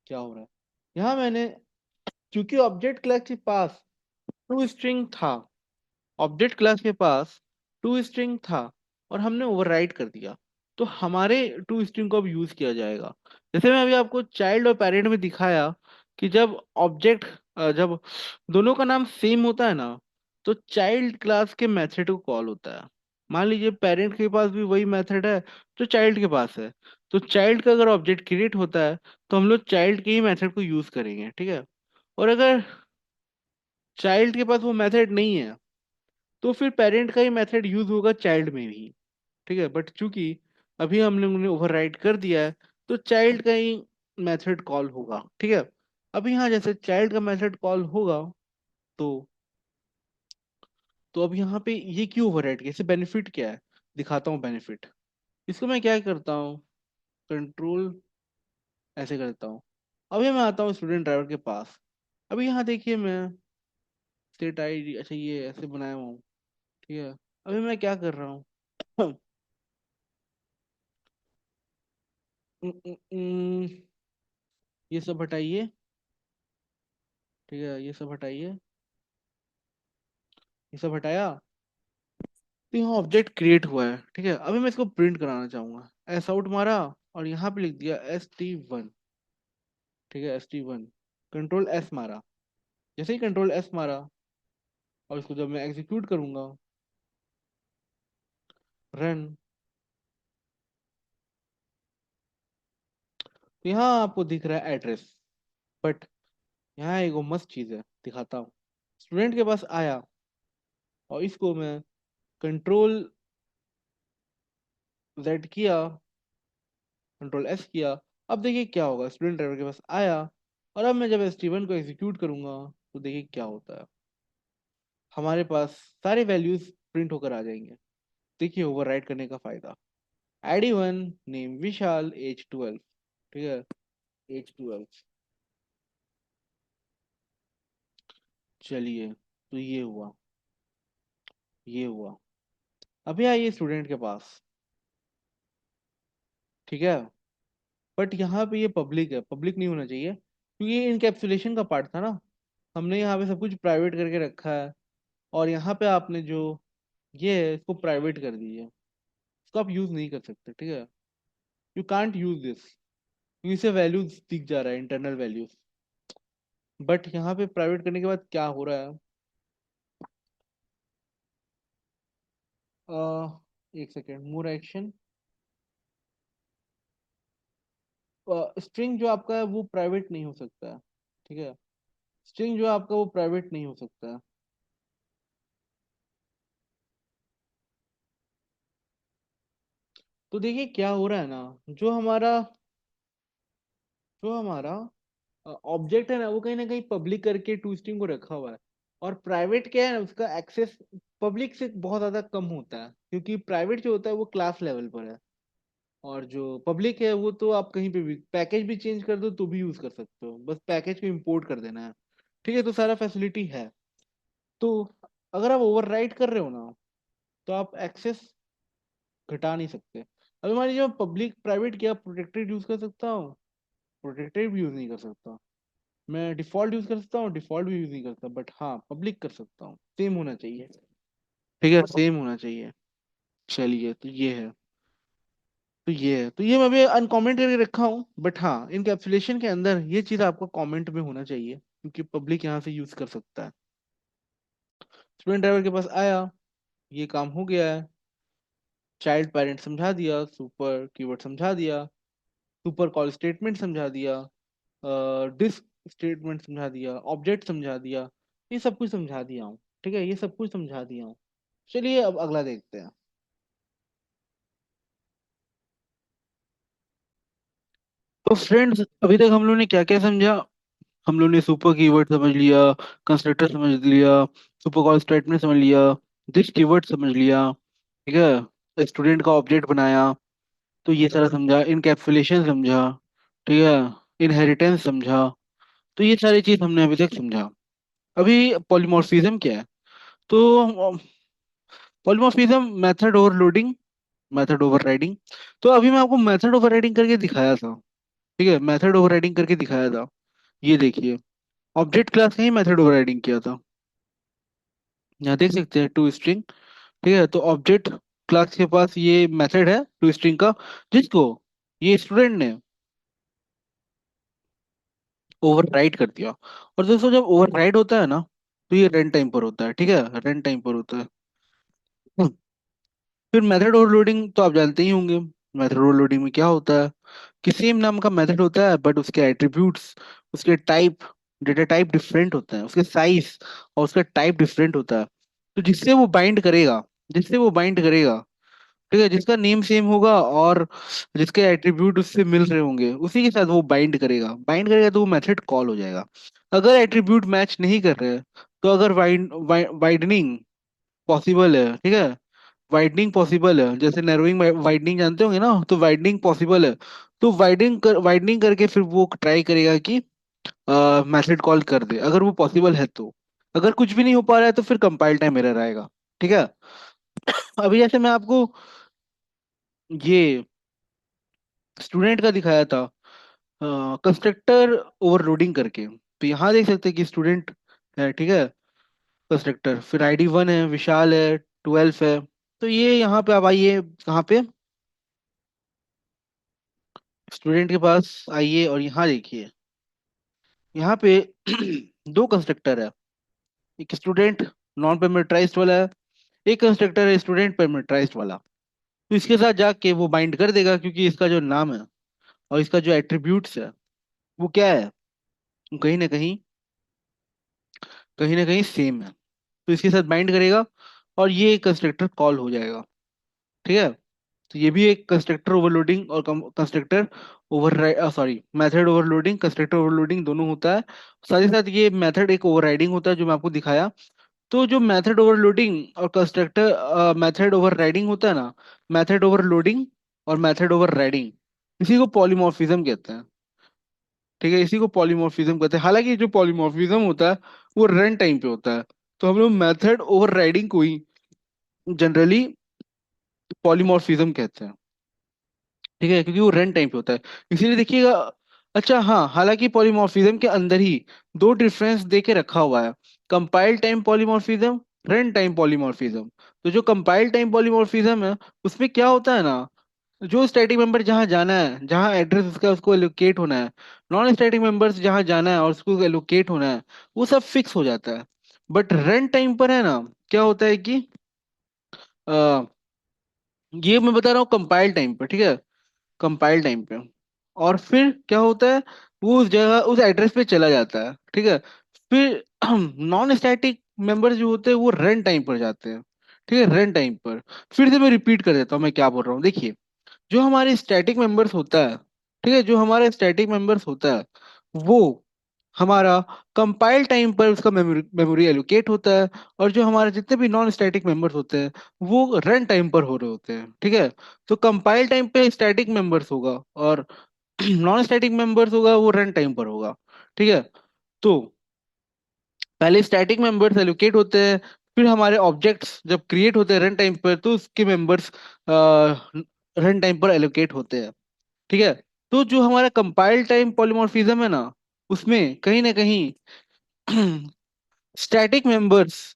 क्या हो रहा है, यहाँ मैंने, क्योंकि ऑब्जेक्ट क्लास के पास टू स्ट्रिंग था, ऑब्जेक्ट क्लास के पास टू स्ट्रिंग था और हमने ओवरराइड कर दिया, तो हमारे टू स्ट्रिंग को अब यूज किया जाएगा। जैसे मैं अभी आपको चाइल्ड और पेरेंट में दिखाया कि जब ऑब्जेक्ट, जब दोनों का नाम सेम होता है ना, तो चाइल्ड क्लास के मेथड को कॉल होता है। मान लीजिए पेरेंट के पास भी वही मेथड है जो चाइल्ड के पास है, तो चाइल्ड का अगर ऑब्जेक्ट क्रिएट होता है तो हम लोग चाइल्ड के ही मेथड को यूज करेंगे, ठीक है। और अगर चाइल्ड के पास वो मेथड नहीं है तो फिर पेरेंट का ही मेथड यूज होगा चाइल्ड में भी, ठीक है, बट चूंकि अभी हम लोगों ने ओवरराइड कर दिया है तो चाइल्ड का ही मेथड कॉल होगा, ठीक है। अभी यहाँ जैसे चाइल्ड का मेथड कॉल होगा, तो अब यहाँ पे ये क्यों ओवरराइड किया, इससे बेनिफिट क्या है, दिखाता हूँ बेनिफिट। इसको मैं क्या करता हूँ, कंट्रोल ऐसे करता हूँ। अभी मैं आता हूँ स्टूडेंट ड्राइवर के पास। अभी यहाँ देखिए मैं स्टेट आई, अच्छा ये ऐसे बनाया हुआ हूँ, ठीक है। अभी मैं क्या कर रहा हूँ, ये सब हटाइए, ठीक है, ये सब हटाइए, ये सब हटाया, तो यहाँ ऑब्जेक्ट क्रिएट हुआ है, ठीक है। अभी मैं इसको प्रिंट कराना चाहूंगा, एस आउट मारा और यहाँ पे लिख दिया ST1, ठीक है, ST1, कंट्रोल एस मारा। जैसे ही कंट्रोल एस मारा और इसको जब मैं एग्जीक्यूट करूंगा, रन, तो यहाँ आपको दिख रहा है एड्रेस, बट यहाँ एक वो मस्त चीज है, दिखाता हूँ। स्टूडेंट के पास आया और इसको मैं कंट्रोल जेड किया, कंट्रोल एस किया। अब देखिए क्या होगा, स्टूडेंट ड्राइवर के पास आया और अब मैं जब ST1 को एग्जीक्यूट करूंगा तो देखिए क्या होता है, हमारे पास सारे वैल्यूज प्रिंट होकर आ जाएंगे। देखिए ओवरराइट करने का फायदा, ID1 नेम विशाल एज 12, ठीक है, एज 12। चलिए, तो ये हुआ, ये हुआ। अभी आइए स्टूडेंट के पास, ठीक है, बट यहाँ पे ये पब्लिक है, पब्लिक नहीं होना चाहिए क्योंकि ये इनकैप्सुलेशन का पार्ट था ना, हमने यहाँ पे सब कुछ प्राइवेट करके रखा है। और यहाँ पे आपने जो ये है इसको प्राइवेट कर दीजिए, इसको आप यूज नहीं कर सकते, ठीक है, यू कांट यूज दिस क्योंकि इसे वैल्यूज दिख जा रहा है, इंटरनल वैल्यूज। बट यहाँ पे प्राइवेट करने के बाद क्या हो रहा है, एक सेकेंड, मोर एक्शन, स्ट्रिंग जो आपका है वो प्राइवेट नहीं हो सकता है, ठीक है, स्ट्रिंग जो आपका वो प्राइवेट नहीं हो सकता है। तो देखिए क्या हो रहा है ना, जो हमारा ऑब्जेक्ट है ना कहीं पब्लिक करके टू स्ट्रिंग को रखा हुआ है। और प्राइवेट क्या है ना, उसका एक्सेस पब्लिक से बहुत ज्यादा कम होता है, क्योंकि प्राइवेट जो होता है वो क्लास लेवल पर है, और जो पब्लिक है वो तो आप कहीं पे भी पैकेज भी चेंज कर दो तो भी यूज कर सकते हो, बस पैकेज को इंपोर्ट कर देना है, ठीक है, तो सारा फैसिलिटी है। तो अगर आप ओवरराइड कर रहे हो ना, तो आप एक्सेस घटा नहीं सकते। अभी मान लीजिए पब्लिक प्राइवेट किया, प्रोटेक्टेड यूज कर सकता हूँ, प्रोटेक्टेड भी यूज नहीं कर सकता। मैं डिफॉल्ट यूज कर सकता हूँ, डिफॉल्ट भी यूज नहीं करता, बट हाँ पब्लिक कर सकता हूँ, सेम होना चाहिए, ठीक है, सेम होना चाहिए। चलिए, तो ये है, तो ये है, तो ये मैं अभी अनकॉमेंट करके रखा हूँ, बट हाँ इनकैप्सुलेशन के अंदर ये चीज आपको कमेंट में होना चाहिए क्योंकि पब्लिक यहाँ से यूज कर सकता है। स्टूडेंट ड्राइवर के पास आया, ये काम हो गया है। चाइल्ड पेरेंट समझा दिया, सुपर कीवर्ड समझा दिया, सुपर कॉल स्टेटमेंट समझा दिया, डिस्क स्टेटमेंट समझा दिया, ऑब्जेक्ट समझा दिया। ये सब कुछ समझा दिया हूँ। ठीक है, ये सब कुछ समझा दिया हूँ। चलिए अब अगला देखते हैं। तो फ्रेंड्स, अभी तक हम लोग ने क्या क्या समझा? हम लोग ने सुपर कीवर्ड समझ लिया, कंस्ट्रक्टर समझ लिया, सुपर कॉल स्टेटमेंट समझ लिया, दिस कीवर्ड समझ लिया। ठीक है, स्टूडेंट का ऑब्जेक्ट बनाया, तो ये सारा समझा, इनकैप्सुलेशन समझा। ठीक है, इनहेरिटेंस समझा। तो ये सारी चीज हमने अभी तक समझा। अभी पॉलीमॉर्फिज्म क्या है? तो polymorphism, method overloading, method overriding. तो अभी मैं आपको मेथड ओवरराइडिंग करके दिखाया था। ठीक है, मेथड ओवरराइडिंग करके दिखाया था। ये देखिए, ऑब्जेक्ट क्लास का ही मेथड ओवरराइडिंग किया था। यहाँ देख सकते हैं टू स्ट्रिंग। ठीक है, तो ऑब्जेक्ट क्लास के पास ये मेथड है टू स्ट्रिंग का, जिसको ये स्टूडेंट ने ओवरराइड कर दिया। और दोस्तों, जब ओवरराइड होता है ना, तो ये रन टाइम पर होता है। ठीक है, रन टाइम पर होता है। फिर मेथड ओवरलोडिंग तो आप जानते ही होंगे। मेथड ओवरलोडिंग में क्या होता है कि सेम नाम का मेथड होता है, बट उसके एट्रीब्यूट्स, उसके टाइप, डेटा टाइप डिफरेंट होते हैं, उसके साइज और उसका टाइप डिफरेंट होता है। तो जिससे वो बाइंड करेगा, जिससे वो बाइंड करेगा, ठीक है, जिसका नेम सेम होगा और जिसके एट्रीब्यूट उससे मिल रहे होंगे, उसी के साथ वो बाइंड करेगा। बाइंड करेगा तो वो मेथड कॉल हो जाएगा। अगर एट्रीब्यूट मैच नहीं कर रहे, तो अगर वाइडनिंग पॉसिबल है, ठीक है, वाइडनिंग पॉसिबल है, जैसे नैरोइंग वाइडनिंग जानते होंगे ना, तो वाइडनिंग पॉसिबल है। तो वाइडनिंग करके फिर वो ट्राई करेगा कि मेथड कॉल कर दे, अगर वो पॉसिबल है तो। अगर कुछ भी नहीं हो पा रहा है तो फिर कंपाइल टाइम एरर आएगा। ठीक है, अभी जैसे मैं आपको ये स्टूडेंट का दिखाया था कंस्ट्रक्टर ओवरलोडिंग करके, तो यहाँ देख सकते हैं कि स्टूडेंट है। ठीक है, कंस्ट्रक्टर, फिर ID 1 है, विशाल है, 12 है। तो ये यहाँ पे आप आइए, कहाँ पे, स्टूडेंट के पास आइए और यहाँ देखिए। यहाँ पे दो कंस्ट्रक्टर है, एक स्टूडेंट नॉन पैरामीटराइज्ड वाला है, एक कंस्ट्रक्टर है स्टूडेंट पैरामीटराइज्ड वाला। तो इसके साथ जाके वो बाइंड कर देगा, क्योंकि इसका जो नाम है और इसका जो एट्रीब्यूट्स है, वो क्या है, वो कहीं ना कहीं सेम है। तो इसके साथ बाइंड करेगा और ये कंस्ट्रक्टर कॉल हो जाएगा। ठीक है, तो ये भी एक कंस्ट्रक्टर ओवरलोडिंग और constructor over, sorry, method overloading, constructor overloading दोनों होता है। साथ ही साथ ये मेथड एक ओवरराइडिंग होता है, जो मैं आपको दिखाया। तो जो मेथड ओवरलोडिंग और कंस्ट्रक्टर मेथड ओवरराइडिंग होता है ना, मेथड ओवरलोडिंग और मेथड ओवरराइडिंग, इसी को पॉलीमॉर्फिज्म कहते हैं। ठीक है, इसी को पॉलीमॉर्फिज्म कहते हैं। हालांकि जो पॉलीमॉर्फिज्म होता है वो रन टाइम पे होता है। तो हम लोग मेथड ओवरराइडिंग को ही जनरली पॉलीमॉर्फिज्म कहते हैं। ठीक है, क्योंकि वो रन टाइम पे होता है, इसीलिए देखिएगा। अच्छा हाँ, हालांकि पॉलीमॉर्फिज्म के अंदर ही दो डिफरेंस दे के रखा हुआ है, compile time polymorphism, run time polymorphism. तो जो कंपाइल टाइम पॉलीमॉर्फिज्म है, उसमें क्या होता है ना, जो स्टैटिक मेंबर जहाँ जाना है, जहाँ एड्रेस उसका उसको एलोकेट होना है, नॉन स्टैटिक मेंबर्स जहाँ जाना है और उसको एलोकेट होना है, वो सब फिक्स हो जाता है। बट रन टाइम पर है ना, क्या होता है कि ये मैं बता रहा हूँ कंपाइल टाइम पर। ठीक है, कंपाइल टाइम पे, और फिर क्या होता है, वो उस जगह उस एड्रेस पे चला जाता है। ठीक है, फिर नॉन स्टैटिक मेंबर्स जो होते हैं वो रन टाइम पर जाते हैं। ठीक है, रन टाइम पर। फिर से मैं रिपीट कर देता हूँ मैं क्या बोल रहा हूँ, देखिए। जो हमारे स्टैटिक मेंबर्स होता है, ठीक है, जो हमारे स्टैटिक मेंबर्स होता है, वो हमारा कंपाइल टाइम पर उसका मेमोरी मेमोरी एलोकेट होता है। और जो हमारे जितने भी नॉन स्टैटिक मेंबर्स होते हैं, वो रन टाइम पर हो रहे होते हैं। ठीक है, तो कंपाइल टाइम पे स्टैटिक मेंबर्स होगा और नॉन स्टैटिक मेंबर्स होगा वो रन टाइम पर होगा। ठीक है, तो पहले स्टैटिक मेंबर्स एलोकेट होते हैं, फिर हमारे ऑब्जेक्ट्स जब क्रिएट होते हैं रन टाइम पर, तो उसके मेंबर्स रन टाइम पर एलोकेट होते हैं। ठीक है, तो जो हमारा कंपाइल टाइम पॉलीमॉर्फिज्म है ना, उसमें कहीं ना कहीं स्टैटिक मेंबर्स,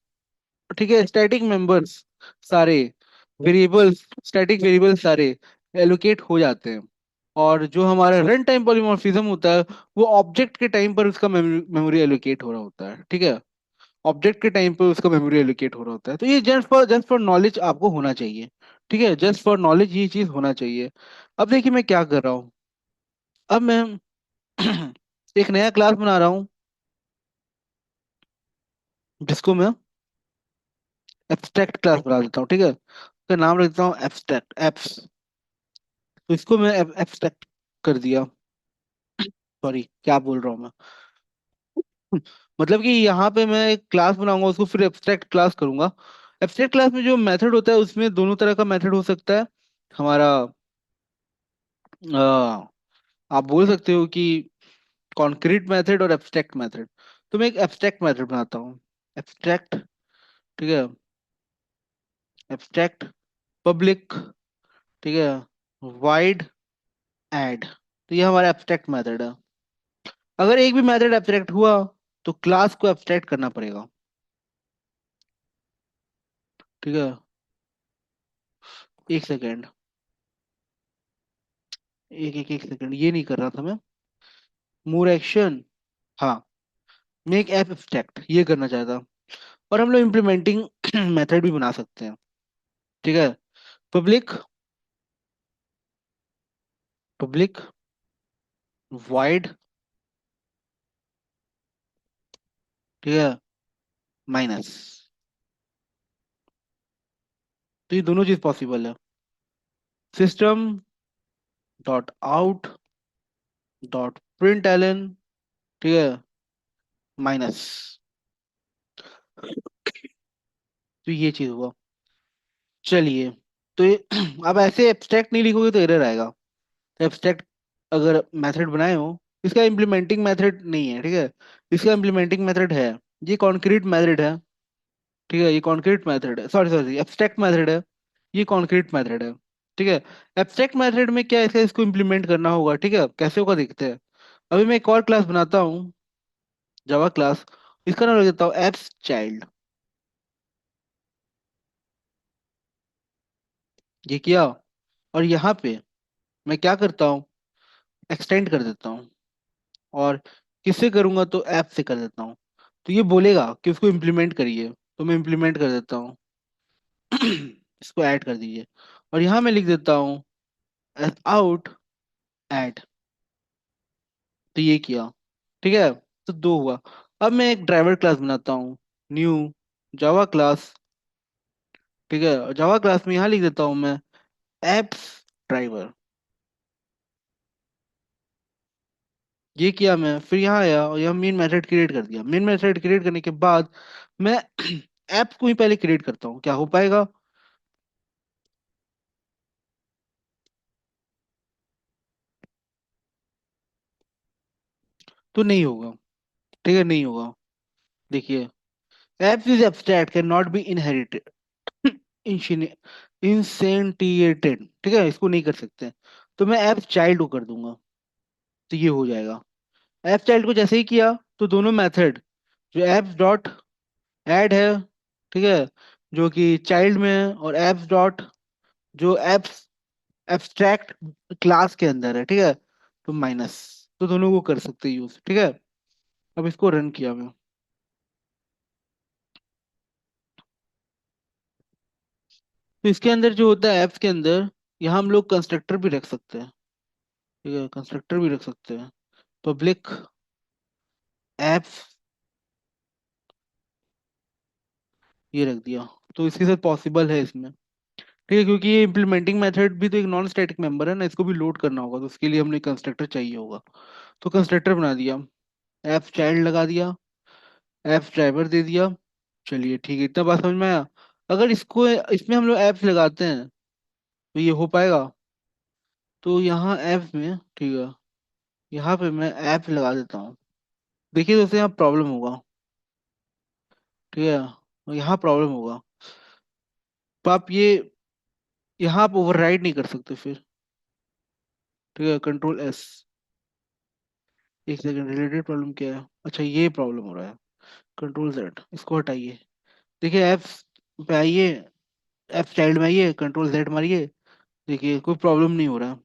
ठीक है, स्टैटिक मेंबर्स सारे, वेरिएबल्स, स्टैटिक वेरिएबल्स सारे एलोकेट हो जाते हैं। और जो हमारा रन टाइम पॉलीमॉर्फिज्म होता है, वो ऑब्जेक्ट के टाइम पर उसका मेमोरी एलोकेट हो रहा होता है। ठीक है, ऑब्जेक्ट के टाइम पे उसका मेमोरी एलोकेट हो रहा होता है। तो ये जस्ट फॉर नॉलेज आपको होना चाहिए। ठीक है, जस्ट फॉर नॉलेज ये चीज होना चाहिए। अब देखिए मैं क्या कर रहा हूँ। अब मैं एक नया क्लास बना रहा हूँ, जिसको मैं एब्स्ट्रैक्ट क्लास बना देता हूँ। ठीक है, उसका नाम रख देता हूँ एब्स्ट्रैक्ट एप्स। तो इसको मैं एब्स्ट्रैक्ट कर दिया। सॉरी, क्या बोल रहा हूँ मैं। मतलब कि यहाँ पे मैं एक क्लास बनाऊंगा, उसको फिर एब्स्ट्रैक्ट क्लास करूंगा। एब्स्ट्रैक्ट क्लास में जो मेथड होता है उसमें दोनों तरह का मेथड हो सकता है हमारा। आप बोल सकते हो कि कॉन्क्रीट मेथड और एब्स्ट्रैक्ट मेथड। तो मैं एक एब्स्ट्रैक्ट मेथड बनाता हूँ। एब्स्ट्रैक्ट, ठीक है, एब्स्ट्रैक्ट पब्लिक, ठीक है, वाइड ऐड। तो ये हमारा एब्स्ट्रैक्ट मेथड है। अगर एक भी मेथड एब्स्ट्रैक्ट हुआ तो क्लास को एब्स्ट्रैक्ट करना पड़ेगा। ठीक है, एक सेकेंड, एक सेकेंड, ये नहीं कर रहा था मैं। मोर एक्शन, हाँ, मेक ऐप एब्स्ट्रैक्ट ये करना चाहता। और हम लोग इम्प्लीमेंटिंग मेथड भी बना सकते हैं। ठीक है, पब्लिक, पब्लिक वाइड, ठीक है, माइनस। तो ये दोनों चीज पॉसिबल है। System dot out dot println, ठीक है, माइनस। तो ये चीज हुआ। चलिए, तो ये अब ऐसे एब्स्ट्रैक्ट नहीं लिखोगे तो एरर आएगा। तो एब्स्ट्रैक्ट अगर मेथड बनाए हो, इसका इम्प्लीमेंटिंग मेथड नहीं है। ठीक है, इसका इम्प्लीमेंटिंग मेथड है। ये कॉन्क्रीट मेथड है। ठीक है, ये कॉन्क्रीट मेथड है, सॉरी सॉरी, एब्स्ट्रैक्ट मेथड है। ये कॉन्क्रीट मेथड है। ठीक है, एब्स्ट्रैक्ट मेथड में क्या ऐसे इसको इम्प्लीमेंट करना होगा। ठीक है, कैसे होगा देखते हैं। अभी मैं एक और क्लास बनाता हूँ, जावा क्लास। इसका नाम रख देता हूँ एप्स चाइल्ड। ये किया, और यहाँ पे मैं क्या करता हूँ, एक्सटेंड कर देता हूँ। और किससे करूंगा, तो ऐप से कर देता हूँ। तो ये बोलेगा कि उसको इम्प्लीमेंट करिए, तो मैं इम्प्लीमेंट कर देता हूँ। इसको ऐड कर दीजिए। और यहाँ मैं लिख देता हूँ आउट ऐड। तो ये किया। ठीक है, तो दो हुआ। अब मैं एक ड्राइवर क्लास बनाता हूँ, न्यू जावा क्लास। ठीक है, जावा क्लास में यहाँ लिख देता हूँ मैं एप्स ड्राइवर। ये किया मैं, फिर यहाँ आया और यहाँ मेन मेथड क्रिएट कर दिया। मेन मेथड क्रिएट करने के बाद मैं ऐप को ही पहले क्रिएट करता हूँ, क्या हो पाएगा। तो नहीं होगा। ठीक है, नहीं होगा। देखिए, apps is abstract cannot be inherited, instantiated. ठीक है, इसको नहीं कर सकते। तो मैं एप्स चाइल्ड को कर दूंगा। तो ये हो जाएगा। एप चाइल्ड को जैसे ही किया, तो दोनों मेथड, जो एप्स डॉट ऐड है, ठीक है, जो कि चाइल्ड में है, और एप्स डॉट, जो एप्स एब्स्ट्रैक्ट क्लास के अंदर है, ठीक है, तो माइनस। तो दोनों को कर सकते यूज। ठीक है, अब इसको रन किया मैं। तो इसके अंदर जो होता है एप्स के अंदर, यहाँ हम लोग कंस्ट्रक्टर भी रख सकते हैं। ठीक है, कंस्ट्रक्टर भी रख सकते हैं। पब्लिक एप्स, ये रख दिया। तो इसके साथ पॉसिबल है इसमें। ठीक है, क्योंकि ये इम्प्लीमेंटिंग मेथड भी तो एक नॉन स्टैटिक मेंबर है ना, इसको भी लोड करना होगा, तो उसके लिए हमने कंस्ट्रक्टर चाहिए होगा। तो कंस्ट्रक्टर बना दिया, एप चाइल्ड लगा दिया, एप ड्राइवर दे दिया। चलिए ठीक है, इतना बात समझ में आया। अगर इसको इसमें हम लोग एप्स लगाते हैं तो ये हो पाएगा। तो यहाँ एप्स में, ठीक है, यहाँ पे मैं ऐप लगा देता हूँ। देखिए दोस्तों, यहाँ प्रॉब्लम होगा। ठीक है, और यहाँ प्रॉब्लम होगा। तो आप ये, यहाँ आप ओवरराइड नहीं कर सकते फिर। ठीक है, कंट्रोल एस। एक सेकंड, रिलेटेड प्रॉब्लम क्या है, अच्छा ये प्रॉब्लम हो रहा है। कंट्रोल जेड, इसको हटाइए। देखिए एप्स पे आइए, एप चाइल्ड में आइए, कंट्रोल जेड मारिए। देखिए कोई प्रॉब्लम नहीं हो रहा।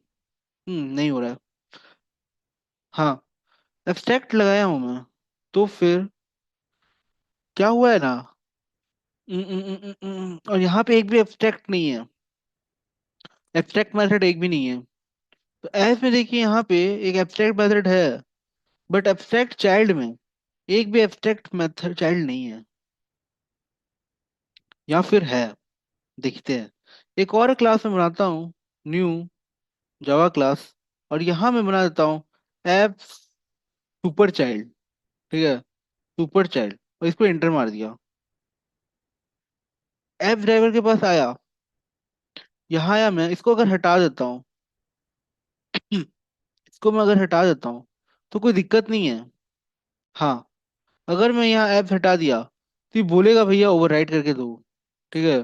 नहीं हो रहा है। हाँ, एब्स्ट्रैक्ट लगाया हूँ मैं। तो फिर क्या हुआ है ना। और यहाँ पे एक भी एब्स्ट्रैक्ट नहीं है। एब्स्ट्रैक्ट मेथड एक भी नहीं है। तो एस में देखिए यहाँ पे एक एब्स्ट्रैक्ट मेथड है, बट एब्स्ट्रैक्ट चाइल्ड में एक भी एब्स्ट्रैक्ट मेथड चाइल्ड नहीं है। या फिर है, देखते हैं। एक और क्लास में बनाता हूँ, न्यू जावा क्लास, और यहाँ मैं बना देता हूँ एप सुपर चाइल्ड। ठीक है, सुपर चाइल्ड, और इसको एंटर मार दिया। ऐप ड्राइवर के पास आया, यहाँ आया, मैं इसको अगर हटा देता हूँ इसको मैं अगर हटा देता हूँ तो कोई दिक्कत नहीं है। हाँ, अगर मैं यहाँ ऐप हटा दिया तो ये बोलेगा भैया ओवरराइट करके दो। ठीक है,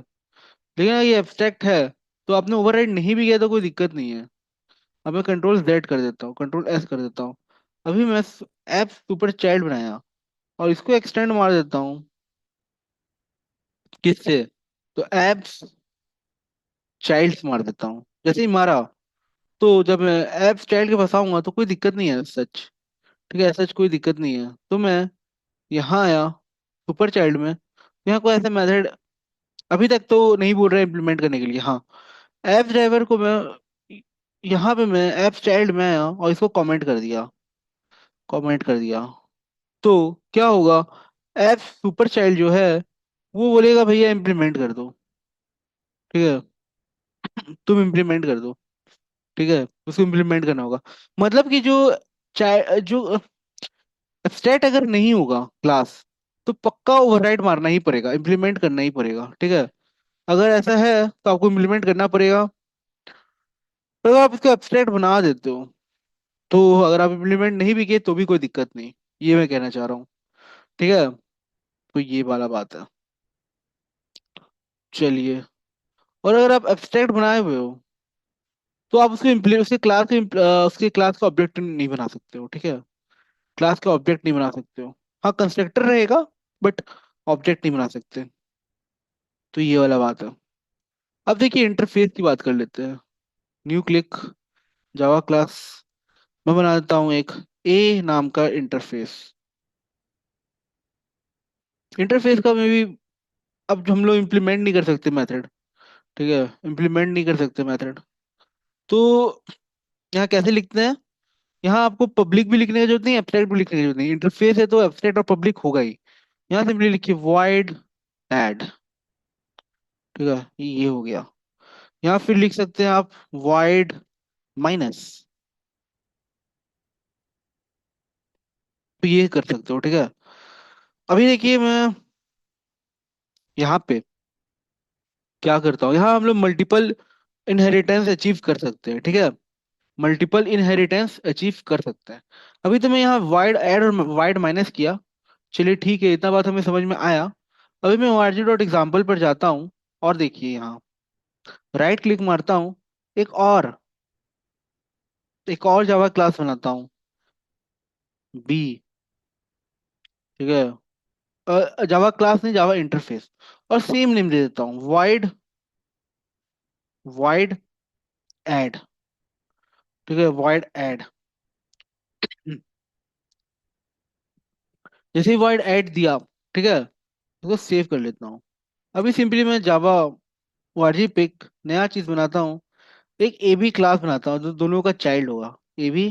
लेकिन अगर ये एब्स्ट्रैक्ट है तो आपने ओवरराइट नहीं भी किया तो कोई दिक्कत नहीं है। अब मैं कंट्रोल जेड कर देता हूँ, कंट्रोल एस कर देता हूँ। अभी मैं ऐप सुपर चाइल्ड बनाया और इसको एक्सटेंड मार देता हूँ। किससे? तो एप्स चाइल्ड्स मार देता हूँ। जैसे ही मारा, तो जब मैं एप्स चाइल्ड के फंसाऊंगा तो कोई दिक्कत नहीं है सच। ठीक है, सच कोई दिक्कत नहीं है। तो मैं यहाँ आया सुपर चाइल्ड में, तो यहाँ कोई ऐसा मेथड अभी तक तो नहीं बोल रहा इम्प्लीमेंट करने के लिए। हाँ, एप्स ड्राइवर को मैं यहाँ पे मैं एप्स चाइल्ड में आया और इसको कमेंट कर दिया, कमेंट कर दिया। तो क्या होगा, एप्स सुपर चाइल्ड जो है वो बोलेगा भैया इम्प्लीमेंट कर दो। ठीक है, तुम इम्प्लीमेंट कर दो। ठीक है, उसको इम्प्लीमेंट करना होगा। मतलब कि जो स्टेट अगर नहीं होगा क्लास, तो पक्का ओवरराइड मारना ही पड़ेगा, इम्प्लीमेंट करना ही पड़ेगा। ठीक है, अगर ऐसा है तो आपको इम्प्लीमेंट करना पड़ेगा। तो अगर आप इसको एब्स्ट्रैक्ट बना देते हो, तो अगर आप इम्प्लीमेंट नहीं भी किए तो भी कोई दिक्कत नहीं। ये मैं कहना चाह रहा हूँ। ठीक है, तो ये वाला बात है। चलिए, और अगर आप एब्स्ट्रैक्ट बनाए हुए हो तो आप उसको उसके क्लास के उसके क्लास का ऑब्जेक्ट नहीं बना सकते हो। ठीक है, क्लास का ऑब्जेक्ट नहीं बना सकते हो। हाँ, कंस्ट्रक्टर रहेगा, बट ऑब्जेक्ट नहीं बना सकते। तो ये वाला बात है। अब देखिए इंटरफेस की बात कर लेते हैं। न्यू क्लिक जावा क्लास, मैं बना देता हूँ एक ए नाम का इंटरफेस। इंटरफेस का में भी अब हम लोग इम्प्लीमेंट नहीं कर सकते मेथड। ठीक है, इम्प्लीमेंट नहीं कर सकते मेथड। तो यहाँ कैसे लिखते हैं? यहाँ आपको पब्लिक भी लिखने की जरूरत नहीं, एब्स्ट्रैक्ट भी लिखने की जरूरत नहीं। इंटरफेस है तो एब्स्ट्रैक्ट और पब्लिक होगा ही। यहाँ सिंपली लिखिए वॉइड ऐड। ठीक है, ये हो गया। यहाँ फिर लिख सकते हैं आप वॉइड माइनस। तो ये कर सकते हो। ठीक है, अभी देखिए मैं यहाँ पे क्या करता हूँ, यहाँ हम लोग मल्टीपल इनहेरिटेंस अचीव कर सकते हैं। ठीक है, मल्टीपल इनहेरिटेंस अचीव कर सकते हैं। अभी तो मैं यहाँ वाइड ऐड और वाइड माइनस किया। चलिए ठीक है, इतना बात हमें समझ में आया। अभी मैं org.example पर जाता हूँ और देखिए यहाँ राइट क्लिक मारता हूँ, एक और जावा क्लास बनाता हूँ, बी। ठीक है, जावा क्लास नहीं, जावा इंटरफेस, और सेम नेम दे देता हूँ वाइड, वाइड ऐड। ठीक है, वाइड ऐड। जैसे ही वाइड ऐड दिया, ठीक है, इसको सेव कर लेता हूँ। अभी सिंपली मैं जावा वार्जी पिक नया चीज बनाता हूँ, एक ए बी क्लास बनाता हूँ जो दोनों का चाइल्ड होगा। ए बी,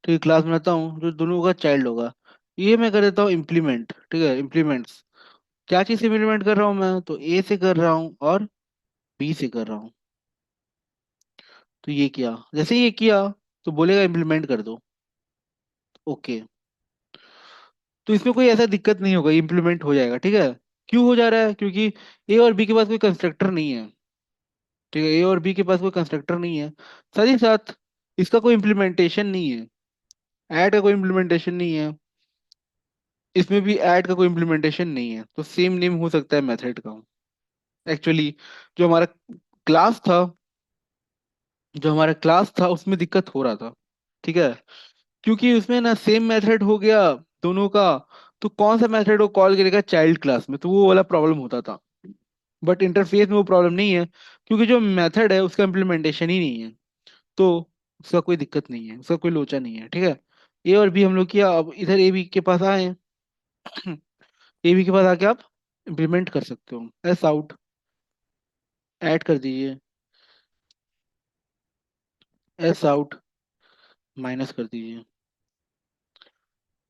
ठीक है, क्लास बनाता हूँ जो दोनों का चाइल्ड होगा। ये मैं कर देता हूँ इम्प्लीमेंट। ठीक है, इम्प्लीमेंट्स, क्या चीज़ से इम्प्लीमेंट कर रहा हूँ मैं, तो ए से कर रहा हूँ और बी से कर रहा हूँ। तो ये किया, जैसे ही ये किया तो बोलेगा इम्प्लीमेंट कर दो। ओके, तो इसमें कोई ऐसा दिक्कत नहीं होगा, इम्प्लीमेंट हो जाएगा। ठीक है, क्यों हो जा रहा है? क्योंकि ए और बी के पास कोई कंस्ट्रक्टर नहीं है। ठीक है, ए और बी के पास कोई कंस्ट्रक्टर नहीं है, साथ ही साथ इसका कोई इम्प्लीमेंटेशन नहीं है, ऐड का कोई इम्प्लीमेंटेशन नहीं है, इसमें भी ऐड का कोई इम्प्लीमेंटेशन नहीं है। तो सेम नेम हो सकता है मेथड का। एक्चुअली जो हमारा क्लास था जो हमारा क्लास था उसमें दिक्कत हो रहा था। ठीक है, क्योंकि उसमें ना सेम मेथड हो गया दोनों का, तो कौन सा मेथड वो कॉल करेगा चाइल्ड क्लास में, तो वो वाला प्रॉब्लम होता था। बट इंटरफेस में वो प्रॉब्लम नहीं है, क्योंकि जो मेथड है उसका इम्प्लीमेंटेशन ही नहीं है। तो उसका कोई दिक्कत नहीं है, उसका कोई लोचा नहीं है। ठीक है, ए और बी हम लोग किया, अब इधर ए बी के पास आए। ए बी के बाद आके आप इम्प्लीमेंट कर सकते हो। एस आउट ऐड कर दीजिए, एस आउट माइनस कर दीजिए।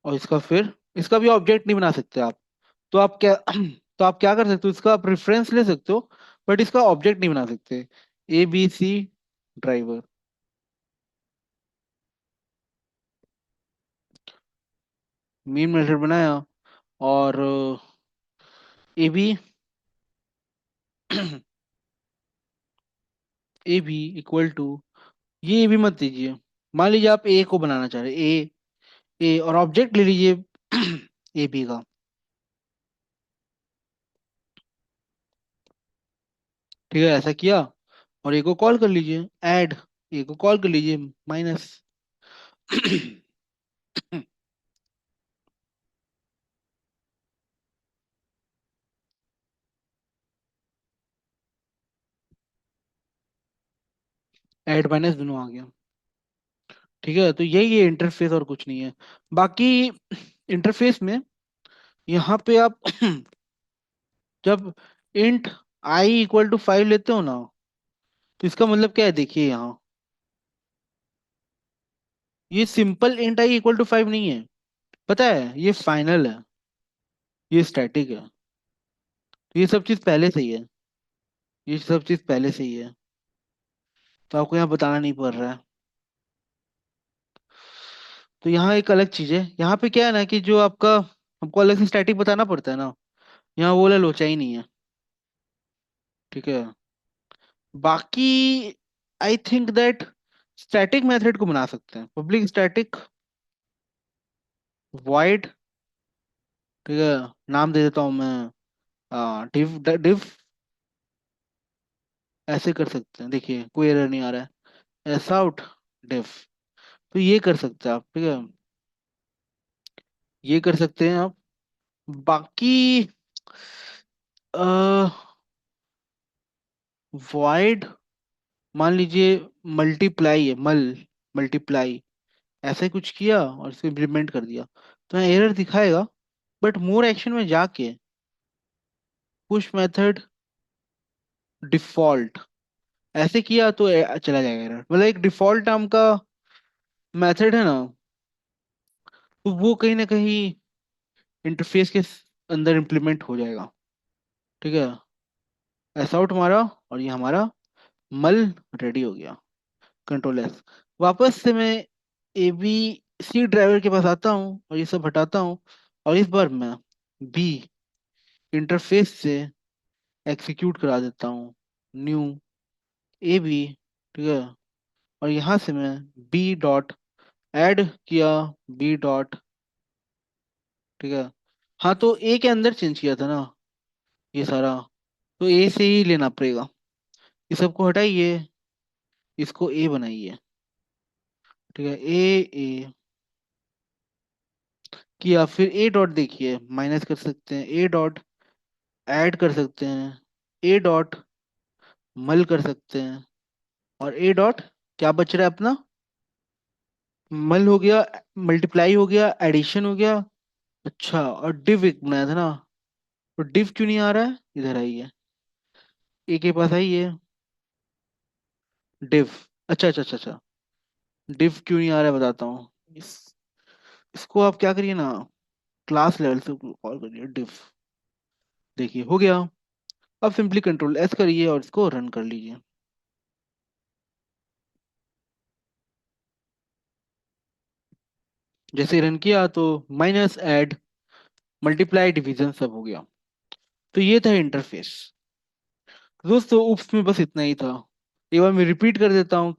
और इसका फिर इसका भी ऑब्जेक्ट नहीं बना सकते आप। तो आप क्या तो आप क्या कर सकते हो, इसका आप रेफरेंस ले सकते हो, बट इसका ऑब्जेक्ट नहीं बना सकते। A B C driver, main method बनाया, और A B A B equal to, ये ए बी मत दीजिए। मान लीजिए आप ए को बनाना चाह रहे हैं, ए और ऑब्जेक्ट ले लीजिए ए बी का। ठीक है, ऐसा किया। और ए को कॉल कर लीजिए, ऐड, ए को कॉल कर लीजिए, माइनस ऐड माइनस दोनों आ गया। ठीक है, तो यही है इंटरफेस, और कुछ नहीं है बाकी। इंटरफेस में यहाँ पे आप जब इंट आई इक्वल टू 5 लेते हो ना, तो इसका मतलब क्या है देखिए यहाँ, ये simple int I equal to 5 नहीं है, पता है, ये फाइनल है, ये स्टैटिक है। तो ये सब चीज़ पहले से ही है, ये सब चीज़ पहले से ही है, तो आपको यहाँ बताना नहीं पड़ रहा है। तो यहाँ एक अलग चीज़ है, यहाँ पे क्या है ना कि जो आपका हमको अलग से स्टैटिक बताना पड़ता है ना, यहाँ वो वाला लोचा ही नहीं है। ठीक है, बाकी I think that static method को बना सकते हैं, पब्लिक स्टैटिक void। ठीक है, नाम दे देता हूँ मैं, div div, ऐसे कर सकते हैं, देखिए कोई एरर नहीं आ रहा है, एस आउट div। तो ये कर सकते हैं आप, ठीक है, ये कर सकते हैं आप। बाकी void, मान लीजिए मल्टीप्लाई है, मल्टीप्लाई, ऐसे कुछ किया और इसको इम्प्लीमेंट कर दिया, तो एरर दिखाएगा। बट मोर एक्शन में जाके पुश मेथड डिफॉल्ट ऐसे किया तो चला जाएगा एरर, मतलब एक डिफॉल्ट नाम का मेथड है ना, तो वो कहीं ना कहीं इंटरफेस के अंदर इम्प्लीमेंट हो जाएगा। ठीक है, ऐसा आउट हमारा, और ये हमारा मल रेडी हो गया। कंट्रोल एस, वापस से मैं ए बी सी ड्राइवर के पास आता हूँ और ये सब हटाता हूँ, और इस बार मैं बी इंटरफेस से एग्जीक्यूट करा देता हूँ, न्यू ए बी। ठीक है, और यहाँ से मैं बी डॉट ऐड किया, बी डॉट, ठीक है, हाँ तो ए के अंदर चेंज किया था ना ये सारा, तो ए से ही लेना पड़ेगा। इस सबको हटाइए, इसको ए बनाइए। ठीक है, ए किया, फिर ए डॉट देखिए माइनस कर सकते हैं, ए डॉट ऐड कर सकते हैं, ए डॉट मल कर सकते हैं, और ए डॉट क्या बच रहा है अपना, मल हो गया, मल्टीप्लाई हो गया, एडिशन हो गया। अच्छा, और डिव एक बनाया था ना, तो डिव क्यों नहीं आ रहा है, इधर आइए, ए के पास आइए, डिव, अच्छा अच्छा अच्छा अच्छा, डिव क्यों नहीं आ रहा है बताता हूँ। इसको आप क्या करिए ना, क्लास लेवल से कॉल करिए डिव, देखिए हो गया। अब सिंपली कंट्रोल एस करिए और इसको रन कर लीजिए। जैसे रन किया तो माइनस ऐड मल्टीप्लाई डिवीजन सब हो गया। तो ये था इंटरफेस। दोस्तों उप्स में बस इतना ही था। एक बार मैं रिपीट कर देता हूँ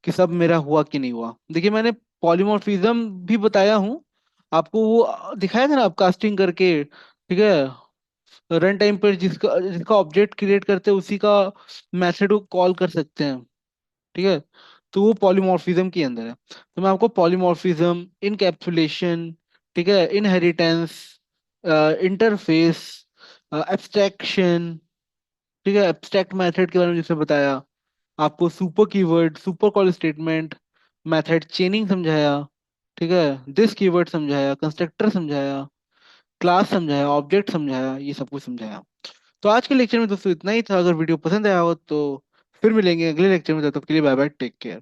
कि सब मेरा हुआ कि नहीं हुआ। देखिए मैंने पॉलीमॉर्फिज्म भी बताया हूँ आपको, वो दिखाया था ना आप कास्टिंग करके। ठीक है, रन टाइम पर जिसका जिसका ऑब्जेक्ट क्रिएट करते हैं उसी का मेथड को कॉल कर सकते हैं। ठीक है, तो वो पॉलीमॉर्फिज्म के अंदर है। तो मैं आपको पॉलीमॉर्फिज्म, इनकैप्सुलेशन, ठीक है, इनहेरिटेंस, इंटरफेस, एब्स्ट्रैक्शन, ठीक है, एब्स्ट्रैक्ट मेथड के बारे में जिसने बताया, आपको super keyword, super call statement, method चेनिंग समझाया, ठीक है, दिस कीवर्ड समझाया, कंस्ट्रक्टर समझाया, क्लास समझाया, ऑब्जेक्ट समझाया, ये सब कुछ समझाया। तो आज के लेक्चर में दोस्तों इतना ही था। अगर वीडियो पसंद आया हो तो फिर मिलेंगे अगले लेक्चर में। तब तक के लिए बाय बाय, टेक केयर।